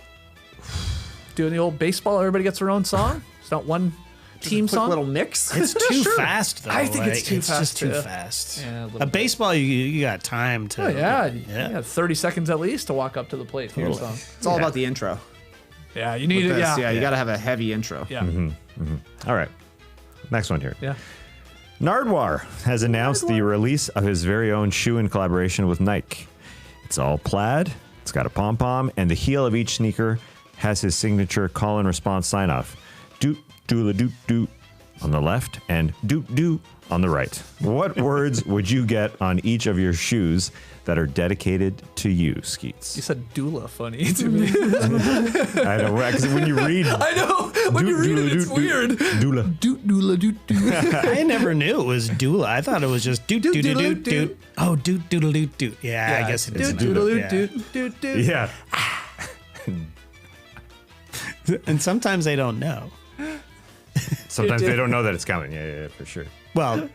[SPEAKER 1] Doing the old baseball, everybody gets their own song. It's not one team
[SPEAKER 3] Quick
[SPEAKER 1] song.
[SPEAKER 3] little mix.
[SPEAKER 5] It's too
[SPEAKER 1] Sure.
[SPEAKER 5] fast, though.
[SPEAKER 1] I think it's too
[SPEAKER 5] It's
[SPEAKER 1] fast,
[SPEAKER 5] just too
[SPEAKER 1] too.
[SPEAKER 5] fast.
[SPEAKER 1] Yeah, a little
[SPEAKER 5] a
[SPEAKER 1] bit.
[SPEAKER 5] baseball, you got time to.
[SPEAKER 1] Oh, yeah.
[SPEAKER 5] Yeah.
[SPEAKER 1] You got 30 seconds at least to walk up to the plate for your song.
[SPEAKER 3] It's all about the intro.
[SPEAKER 1] Yeah, you need
[SPEAKER 3] This,
[SPEAKER 1] it. Yeah,
[SPEAKER 3] yeah, you got to have a heavy intro.
[SPEAKER 1] yeah.
[SPEAKER 2] All right. Next one here.
[SPEAKER 1] Yeah.
[SPEAKER 2] Nardwuar has announced the release of his very own shoe in collaboration with Nike. It's all plaid, it's got a pom-pom, and the heel of each sneaker has his signature call and response sign-off. Doot, doola doot doot on the left and doot doot on the right. What words would you get on each of your shoes that are dedicated to you,
[SPEAKER 1] You
[SPEAKER 2] Skeets?
[SPEAKER 1] said doula funny to me.
[SPEAKER 2] I know, because when you read...
[SPEAKER 1] I know. When you read it, it's weird.
[SPEAKER 2] Doula.
[SPEAKER 1] Doot doula doot doot.
[SPEAKER 5] I never knew it was doula. I thought it was just doot doot doot doot doot. Oh, doot doodle doot doot. Yeah, I guess it is.
[SPEAKER 1] Doot
[SPEAKER 5] now.
[SPEAKER 1] doodle
[SPEAKER 5] Yeah.
[SPEAKER 1] doot doot doot.
[SPEAKER 2] Yeah.
[SPEAKER 5] And sometimes they don't know.
[SPEAKER 2] Sometimes they don't know that it's coming. Yeah, for sure.
[SPEAKER 5] Well,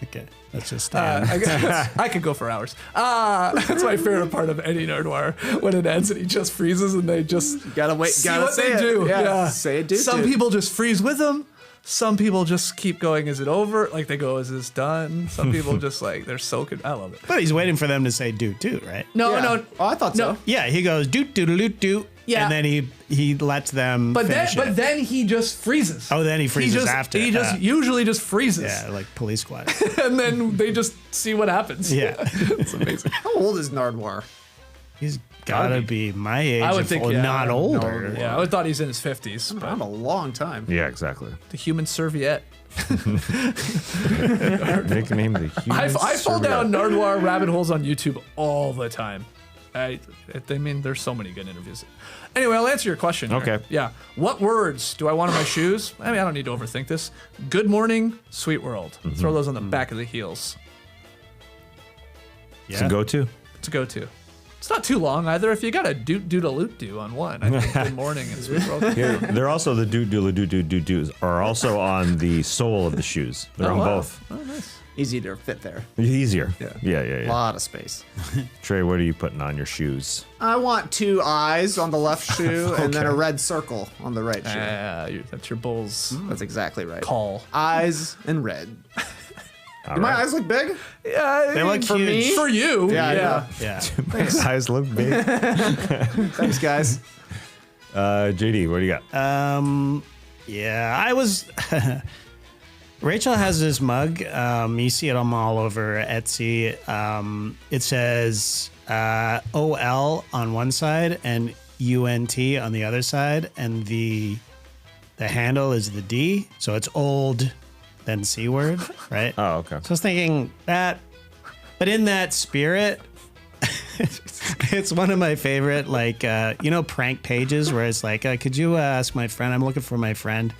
[SPEAKER 5] okay, let's just.
[SPEAKER 1] I could go for hours. That's my favorite part of any Nardwuar when it ends and he just freezes and they just
[SPEAKER 3] Gotta wait.
[SPEAKER 1] see
[SPEAKER 3] Gotta
[SPEAKER 1] what
[SPEAKER 3] say
[SPEAKER 1] they
[SPEAKER 3] it.
[SPEAKER 1] do.
[SPEAKER 3] Yeah. Say it, dude.
[SPEAKER 1] Some people just freeze with him. Some people just keep going. Is it over? Like they go, is this done? Some people just like they're so good. I love it.
[SPEAKER 5] But he's waiting for them to say doot doot, right?
[SPEAKER 1] No,
[SPEAKER 3] Yeah.
[SPEAKER 1] no.
[SPEAKER 3] Oh, I thought
[SPEAKER 1] No.
[SPEAKER 3] so.
[SPEAKER 5] Yeah, he goes doot doodle doot doot.
[SPEAKER 1] Yeah.
[SPEAKER 5] And then he lets them.
[SPEAKER 1] But
[SPEAKER 5] finish
[SPEAKER 1] then,
[SPEAKER 5] it.
[SPEAKER 1] then he just freezes.
[SPEAKER 5] Oh, then he freezes
[SPEAKER 1] just,
[SPEAKER 5] after.
[SPEAKER 1] He just usually just freezes,
[SPEAKER 5] Yeah, like police squad.
[SPEAKER 1] and then they just see what happens.
[SPEAKER 5] Yeah.
[SPEAKER 1] It's amazing.
[SPEAKER 3] How old is Nardwuar?
[SPEAKER 5] He's gotta be my age.
[SPEAKER 1] I would
[SPEAKER 5] if
[SPEAKER 1] think,
[SPEAKER 5] or
[SPEAKER 1] yeah,
[SPEAKER 5] not older.
[SPEAKER 1] Yeah, I would thought he's in his 50s. But
[SPEAKER 3] I'm a long time.
[SPEAKER 2] Yeah, exactly.
[SPEAKER 1] the human serviette.
[SPEAKER 2] Nickname the human
[SPEAKER 1] I fall
[SPEAKER 2] serviette.
[SPEAKER 1] down Nardwuar rabbit holes on YouTube all the time. I mean, there's so many good interviews. Anyway, I'll answer your question. Here.
[SPEAKER 2] Okay.
[SPEAKER 1] Yeah. What words do I want on my shoes? I mean, I don't need to overthink this. Good morning, sweet world. Throw those on the back of the heels.
[SPEAKER 2] It's a go-to.
[SPEAKER 1] It's a go-to. It's not too long either. If you got a doot-doodle-loot-do on one, I think good morning and sweet world.
[SPEAKER 2] Yeah, they're also the doot-doodle-doot-doot-doos are also on the sole of the shoes. They're on
[SPEAKER 1] wow.
[SPEAKER 2] both.
[SPEAKER 1] Oh, nice.
[SPEAKER 3] Easy to fit there.
[SPEAKER 2] Easier.
[SPEAKER 1] Yeah.
[SPEAKER 2] Yeah.
[SPEAKER 3] A lot of space.
[SPEAKER 2] Trey, what are you putting on your shoes?
[SPEAKER 3] I want 2 eyes on the left shoe and then a red circle on the right shoe.
[SPEAKER 1] That's your Bulls
[SPEAKER 3] That's exactly right.
[SPEAKER 1] call.
[SPEAKER 3] Eyes and red.
[SPEAKER 2] All
[SPEAKER 3] Do my
[SPEAKER 2] right.
[SPEAKER 3] eyes look big?
[SPEAKER 1] Yeah,
[SPEAKER 5] They look
[SPEAKER 3] For
[SPEAKER 5] huge.
[SPEAKER 3] me?
[SPEAKER 1] for you.
[SPEAKER 3] Yeah, I know.
[SPEAKER 5] Yeah.
[SPEAKER 2] Eyes look big.
[SPEAKER 3] Thanks, guys.
[SPEAKER 2] JD, what do you got?
[SPEAKER 5] Yeah, I was. Rachel has this mug. You see it all over Etsy. It says OL on one side and UNT on the other side, and the handle is the D, so it's old, then C word, right?
[SPEAKER 2] Oh, okay.
[SPEAKER 5] So I was thinking that, but in that spirit, it's one of my favorite, like, prank pages where it's like, could you ask my friend? I'm looking for my friend.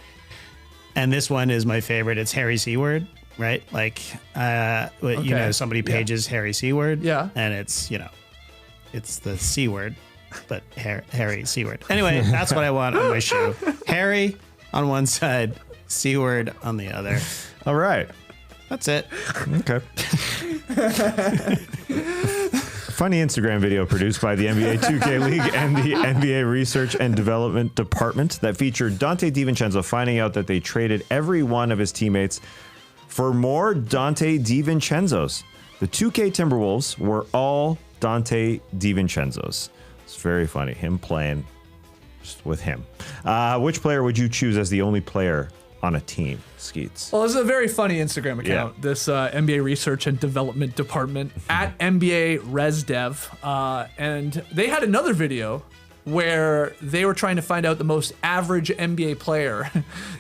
[SPEAKER 5] And this one is my favorite. It's Harry Seaward, right? Like, somebody pages Harry Seaward.
[SPEAKER 1] Yeah.
[SPEAKER 5] And it's, it's the C word, but Harry Seaward. Anyway, that's what I want on my shoe. Harry on one side, C word on the other.
[SPEAKER 2] All right.
[SPEAKER 5] That's it.
[SPEAKER 2] Okay. Funny Instagram video produced by the NBA 2K League and the NBA Research and Development Department that featured Dante DiVincenzo finding out that they traded every one of his teammates for more Dante DiVincenzos. The 2K Timberwolves were all Dante DiVincenzos. It's very funny, him playing just with him. Which player would you choose as the only player on a team, Skeets?
[SPEAKER 1] Well, this is a very funny Instagram account.
[SPEAKER 2] Yeah.
[SPEAKER 1] This NBA Research and Development Department at NBA ResDev. And they had another video where they were trying to find out the most average NBA player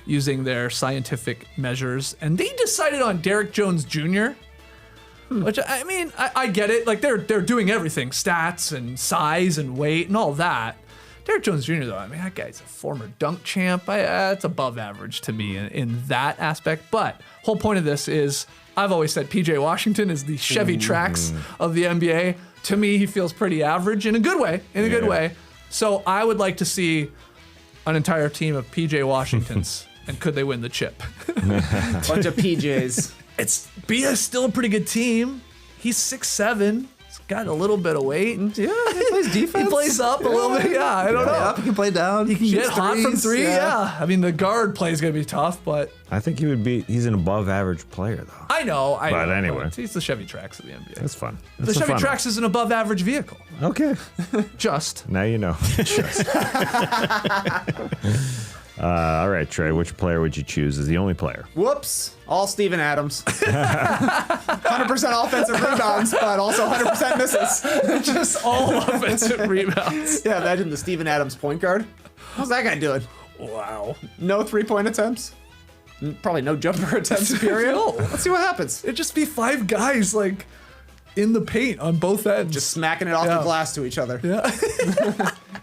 [SPEAKER 1] using their scientific measures. And they decided on Derrick Jones Jr., which, I mean, I get it. Like, they're doing everything, stats and size and weight and all that. Derrick Jones Jr., though, I mean, that guy's a former dunk champ. That's above average to me in that aspect. But whole point of this is I've always said PJ Washington is the Chevy Trax of the NBA. To me, he feels pretty average in a good way, good way. So I would like to see an entire team of PJ Washingtons, and could they win the chip?
[SPEAKER 3] Bunch of PJs.
[SPEAKER 1] Bia's still a pretty good team. He's 6'7". Got a little bit of weight.
[SPEAKER 3] Yeah, he plays defense.
[SPEAKER 1] He plays up a little bit. Yeah, I don't know.
[SPEAKER 3] He can play down.
[SPEAKER 1] He can get hot from three. Yeah. I mean, the guard play is going to be tough, but
[SPEAKER 2] I think he's an above average player, though.
[SPEAKER 1] I know.
[SPEAKER 2] But anyway.
[SPEAKER 1] He's the Chevy Trax of the NBA.
[SPEAKER 2] That's fun.
[SPEAKER 1] The Chevy Trax is an above average vehicle.
[SPEAKER 2] Okay.
[SPEAKER 1] Just.
[SPEAKER 2] Now you know. All right, Trey, which player would you choose as the only player?
[SPEAKER 3] Whoops. All Steven Adams. 100% offensive rebounds, but also 100% misses.
[SPEAKER 1] Just all offensive rebounds.
[SPEAKER 3] Yeah, imagine the Steven Adams point guard. How's that guy doing?
[SPEAKER 1] Wow.
[SPEAKER 3] No 3-point attempts? Probably no jumper attempts, period.
[SPEAKER 1] No.
[SPEAKER 3] Let's see what happens.
[SPEAKER 1] It'd just be 5 guys, like, in the paint on both ends.
[SPEAKER 3] Just smacking it off the glass to each other.
[SPEAKER 1] Yeah.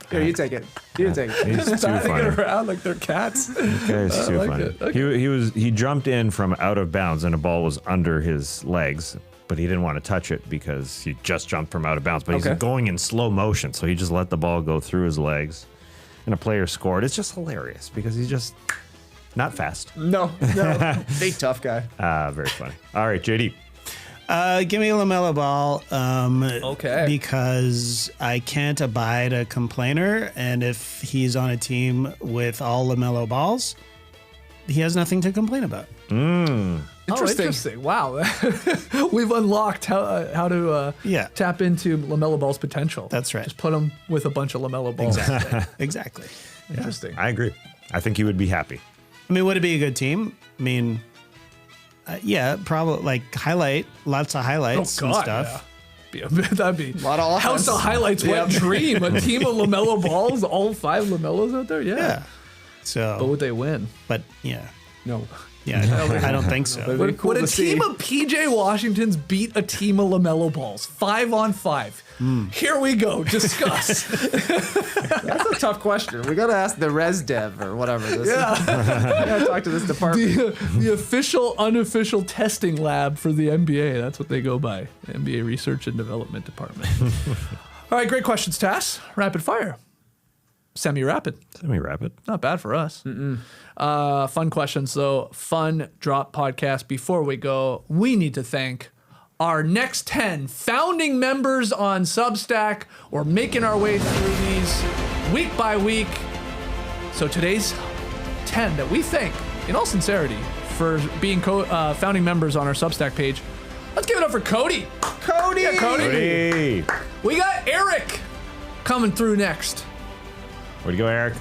[SPEAKER 3] Here, you take it. You take it.
[SPEAKER 2] He's too
[SPEAKER 1] batting
[SPEAKER 2] funny.
[SPEAKER 1] it around like they're cats.
[SPEAKER 2] Guy's too
[SPEAKER 1] like
[SPEAKER 2] funny.
[SPEAKER 1] it. Okay.
[SPEAKER 2] He jumped in from out of bounds and a ball was under his legs, but he didn't want to touch it because he just jumped from out of bounds. But he's going in slow motion, so he just let the ball go through his legs, and a player scored. It's just hilarious because he's just not fast.
[SPEAKER 3] No. Big tough guy.
[SPEAKER 2] Very funny. All right, JD.
[SPEAKER 5] Give me LaMelo Ball.
[SPEAKER 1] Okay.
[SPEAKER 5] Because I can't abide a complainer, and if he's on a team with all LaMelo Balls, he has nothing to complain about.
[SPEAKER 1] Interesting. Wow. We've unlocked how to tap into LaMelo Ball's potential.
[SPEAKER 5] That's right.
[SPEAKER 1] Just put him with a bunch of LaMelo Balls.
[SPEAKER 5] Exactly.
[SPEAKER 1] Interesting.
[SPEAKER 2] I agree. I think he would be happy.
[SPEAKER 5] I mean, would it be a good team? I mean, yeah, probably like lots of highlights and stuff.
[SPEAKER 1] Yeah. That'd be
[SPEAKER 3] A lot of
[SPEAKER 1] House of Highlights, wet dream. A team of LaMelo Balls, all 5 LaMelos out there. Yeah.
[SPEAKER 5] So,
[SPEAKER 1] But would they win?
[SPEAKER 5] but yeah,
[SPEAKER 1] No.
[SPEAKER 5] yeah, I don't think so.
[SPEAKER 3] It'd be cool
[SPEAKER 1] Would a
[SPEAKER 3] to see.
[SPEAKER 1] team of PJ Washingtons beat a team of LaMelo Balls 5-on-5? Here we go. Discuss.
[SPEAKER 3] That's a tough question. We got to ask the res dev or whatever this is.
[SPEAKER 1] Yeah.
[SPEAKER 3] We got to talk to this department.
[SPEAKER 1] The official, unofficial testing lab for the NBA. That's what they go by. NBA Research and Development Department. All right, great questions, Tass. Rapid fire. Semi-rapid.
[SPEAKER 2] Semi-rapid.
[SPEAKER 1] Not bad for us. Fun questions, though. Fun drop podcast. Before we go, we need to thank our next 10 founding members on Substack. We're making our way through these week by week. So today's 10 that we thank, in all sincerity, for being founding members on our Substack page. Let's give it up for Cody.
[SPEAKER 3] Cody!
[SPEAKER 1] Yeah, Cody.
[SPEAKER 2] Hey.
[SPEAKER 1] We got Eric coming through next.
[SPEAKER 2] Where'd you go, Eric?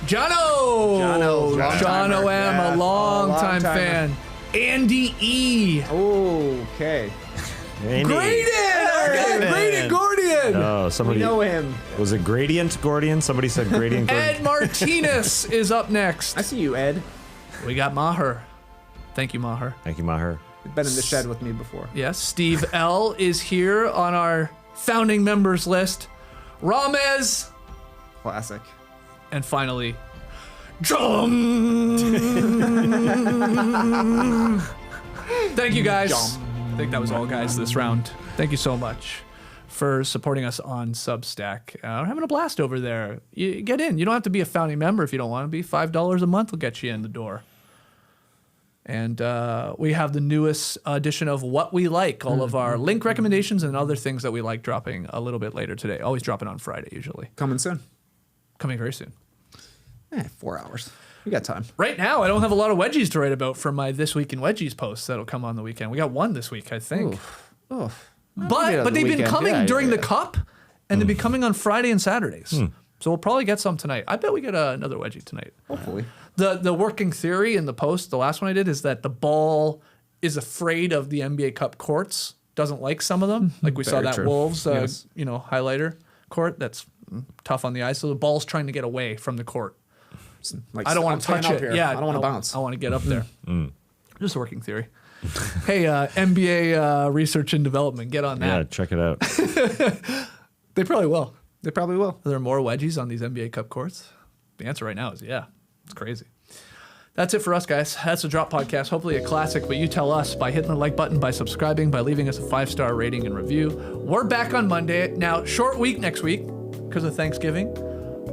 [SPEAKER 3] Jono, long
[SPEAKER 1] John
[SPEAKER 3] timer.
[SPEAKER 1] O.M.,
[SPEAKER 3] Yeah,
[SPEAKER 1] a long-time
[SPEAKER 3] timer.
[SPEAKER 1] fan. Andy E.
[SPEAKER 3] Okay.
[SPEAKER 2] Andy.
[SPEAKER 1] Graydon! Graydon Gordian!
[SPEAKER 2] Oh, somebody.
[SPEAKER 3] We know him.
[SPEAKER 2] Was it Gradient Gordian? Somebody said Gradient Gordian.
[SPEAKER 1] Ed Martinez is up next.
[SPEAKER 3] I see you, Ed.
[SPEAKER 1] We got Maher. Thank you, Maher.
[SPEAKER 2] Thank you, Maher.
[SPEAKER 3] You've been in the shed with me before.
[SPEAKER 1] Yes, Steve L. is here on our founding members list. Ramez.
[SPEAKER 3] Classic.
[SPEAKER 1] And finally, John. Thank you, guys. I think that was all, guys, this round. Thank you so much for supporting us on Substack. We're having a blast over there. You get in. You don't have to be a founding member if you don't want to be. $5 a month will get you in the door. And we have the newest edition of What We Like, all of our link recommendations and other things that we like dropping a little bit later today. Always dropping on Friday, usually.
[SPEAKER 3] Coming soon.
[SPEAKER 1] Coming very soon.
[SPEAKER 3] 4 hours. We got time.
[SPEAKER 1] Right now, I don't have a lot of wedgies to write about for my This Week in Wedgies post that'll come on the weekend. We got one this week, I think. But they've been coming during the Cup, and they've been coming on Friday and Saturdays. So we'll probably get some tonight. I bet we get another wedgie tonight.
[SPEAKER 3] Hopefully.
[SPEAKER 1] The working theory in the post, the last one I did, is that the ball is afraid of the NBA Cup courts, doesn't like some of them. Like we saw
[SPEAKER 3] Very
[SPEAKER 1] that
[SPEAKER 3] true.
[SPEAKER 1] Wolves,
[SPEAKER 3] Yes.
[SPEAKER 1] highlighter court that's tough on the eye. So the ball's trying to get away from the court.
[SPEAKER 3] Like,
[SPEAKER 1] I don't want
[SPEAKER 3] I'm
[SPEAKER 1] to touch
[SPEAKER 3] staying
[SPEAKER 1] it.
[SPEAKER 3] up here.
[SPEAKER 1] Yeah,
[SPEAKER 3] I don't want to bounce.
[SPEAKER 1] I want to get up there. Just a working theory. Hey, NBA research and development, get on that.
[SPEAKER 2] Yeah, check it out.
[SPEAKER 1] They probably will.
[SPEAKER 3] They probably will.
[SPEAKER 1] Are there more wedgies on these NBA Cup courts? The answer right now is yeah. It's crazy. That's it for us, guys. That's a Drop Podcast. Hopefully a classic, but you tell us by hitting the like button, by subscribing, by leaving us a 5-star rating and review. We're back on Monday. Now, short week next week because of Thanksgiving,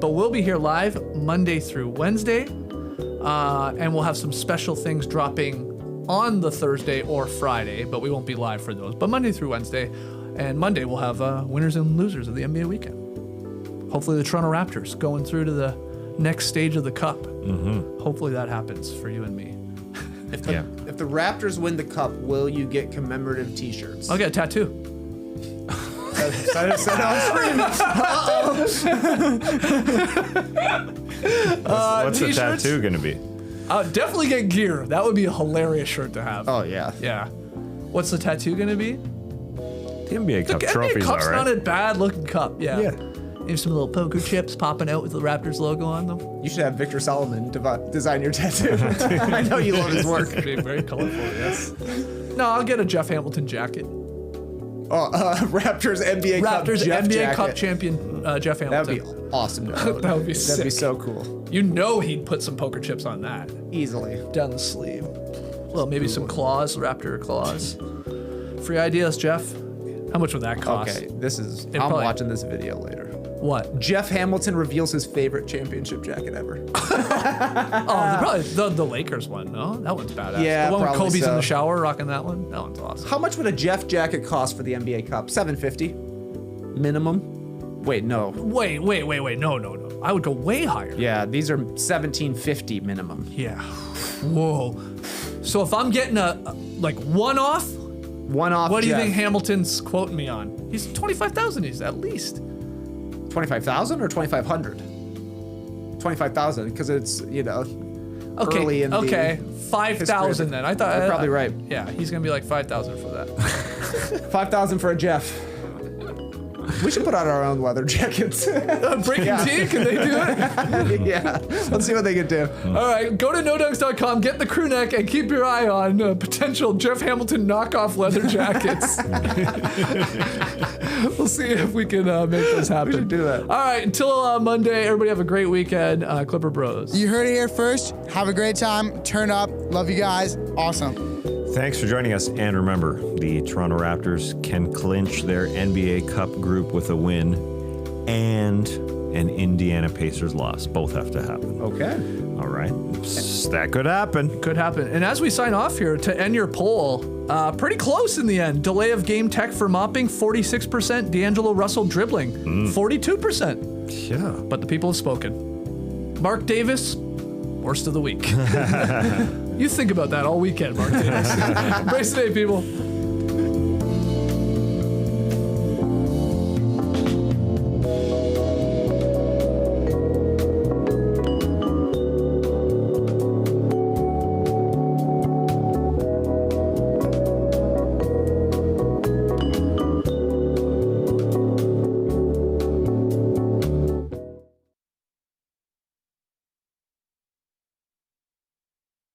[SPEAKER 1] but we'll be here live Monday through Wednesday, and we'll have some special things dropping on the Thursday or Friday, but we won't be live for those. But Monday through Wednesday, and Monday we'll have winners and losers of the NBA weekend. Hopefully the Toronto Raptors going through to the next stage of the Cup. Hopefully that happens for you and me.
[SPEAKER 3] If the Raptors win the Cup, will you get commemorative T-shirts?
[SPEAKER 1] I'll get a tattoo.
[SPEAKER 2] What's the
[SPEAKER 1] t-shirts?
[SPEAKER 2] tattoo going to be?
[SPEAKER 1] Definitely get gear. That would be a hilarious shirt to have.
[SPEAKER 3] Oh, yeah.
[SPEAKER 1] Yeah. What's the tattoo going to be?
[SPEAKER 2] The NBA Cup
[SPEAKER 1] The
[SPEAKER 2] trophy's
[SPEAKER 1] NBA
[SPEAKER 2] all
[SPEAKER 1] Cup's
[SPEAKER 2] right.
[SPEAKER 1] not a bad looking cup. Yeah. Maybe some little poker chips popping out with the Raptors logo on them.
[SPEAKER 3] You should have Victor Solomon design your tattoo. I know you love his work.
[SPEAKER 1] Very, very colorful, yes. No, I'll get a Jeff Hamilton jacket.
[SPEAKER 3] Raptors NBA Cup
[SPEAKER 1] Raptors
[SPEAKER 3] Jeff
[SPEAKER 1] NBA
[SPEAKER 3] jacket.
[SPEAKER 1] Cup champion Jeff
[SPEAKER 3] That
[SPEAKER 1] Hamilton.
[SPEAKER 3] would be awesome. To own.
[SPEAKER 1] That would be
[SPEAKER 3] That'd be
[SPEAKER 1] sick.
[SPEAKER 3] so cool.
[SPEAKER 1] You know he'd put some poker chips on that.
[SPEAKER 3] Easily.
[SPEAKER 1] Down the sleeve. Well, maybe some claws, Raptor claws. Free ideas, Jeff. How much would that cost?
[SPEAKER 3] Okay, I'm
[SPEAKER 1] probably-
[SPEAKER 3] watching this video later.
[SPEAKER 1] What?
[SPEAKER 3] Jeff Hamilton reveals his favorite championship jacket ever.
[SPEAKER 1] Oh, probably the Lakers one, no? That one's badass.
[SPEAKER 3] Yeah,
[SPEAKER 1] the one with
[SPEAKER 3] probably
[SPEAKER 1] Kobe's in
[SPEAKER 3] so.
[SPEAKER 1] the shower rocking that one. That one's awesome.
[SPEAKER 3] How much would a Jeff jacket cost for the NBA Cup? $750 minimum. Wait, no.
[SPEAKER 1] Wait. No. I would go way higher.
[SPEAKER 3] Yeah, these are $1,750 minimum.
[SPEAKER 1] Yeah. Whoa. So if I'm getting a one off,
[SPEAKER 3] One off.
[SPEAKER 1] what do you
[SPEAKER 3] Jeff.
[SPEAKER 1] think Hamilton's quoting me on? He's 25,000. He's at least.
[SPEAKER 3] 25,000 or 2,500? 25,000 because it's
[SPEAKER 1] Okay.
[SPEAKER 3] early in the
[SPEAKER 1] 5,000 then. I thought
[SPEAKER 3] You're probably right.
[SPEAKER 1] Yeah, he's gonna be like 5,000 for that.
[SPEAKER 3] 5,000 for a Jeff. We should put out our own leather jackets.
[SPEAKER 1] Breaking Tea, can they do it?
[SPEAKER 3] Yeah, let's see what they can do.
[SPEAKER 1] All right, go to nodunks.com, get the crew neck, and keep your eye on potential Jeff Hamilton knockoff leather jackets. We'll see if we can make this happen.
[SPEAKER 3] We should do that.
[SPEAKER 1] All right, until Monday, everybody have a great weekend. Clipper Bros.
[SPEAKER 6] You heard it here first. Have a great time. Turn up. Love you guys. Awesome.
[SPEAKER 2] Thanks for joining us. And remember, the Toronto Raptors can clinch their NBA Cup group with a win and an Indiana Pacers loss. Both have to happen.
[SPEAKER 3] Okay.
[SPEAKER 2] All right. That could happen.
[SPEAKER 1] Could happen. And as we sign off here, to end your poll, pretty close in the end. Delay of game tech for mopping, 46%. D'Angelo Russell dribbling, 42%.
[SPEAKER 2] Yeah.
[SPEAKER 1] But the people have spoken. Mark Davis, worst of the week. You think about that all weekend, Mark Davis. Embrace the day, people.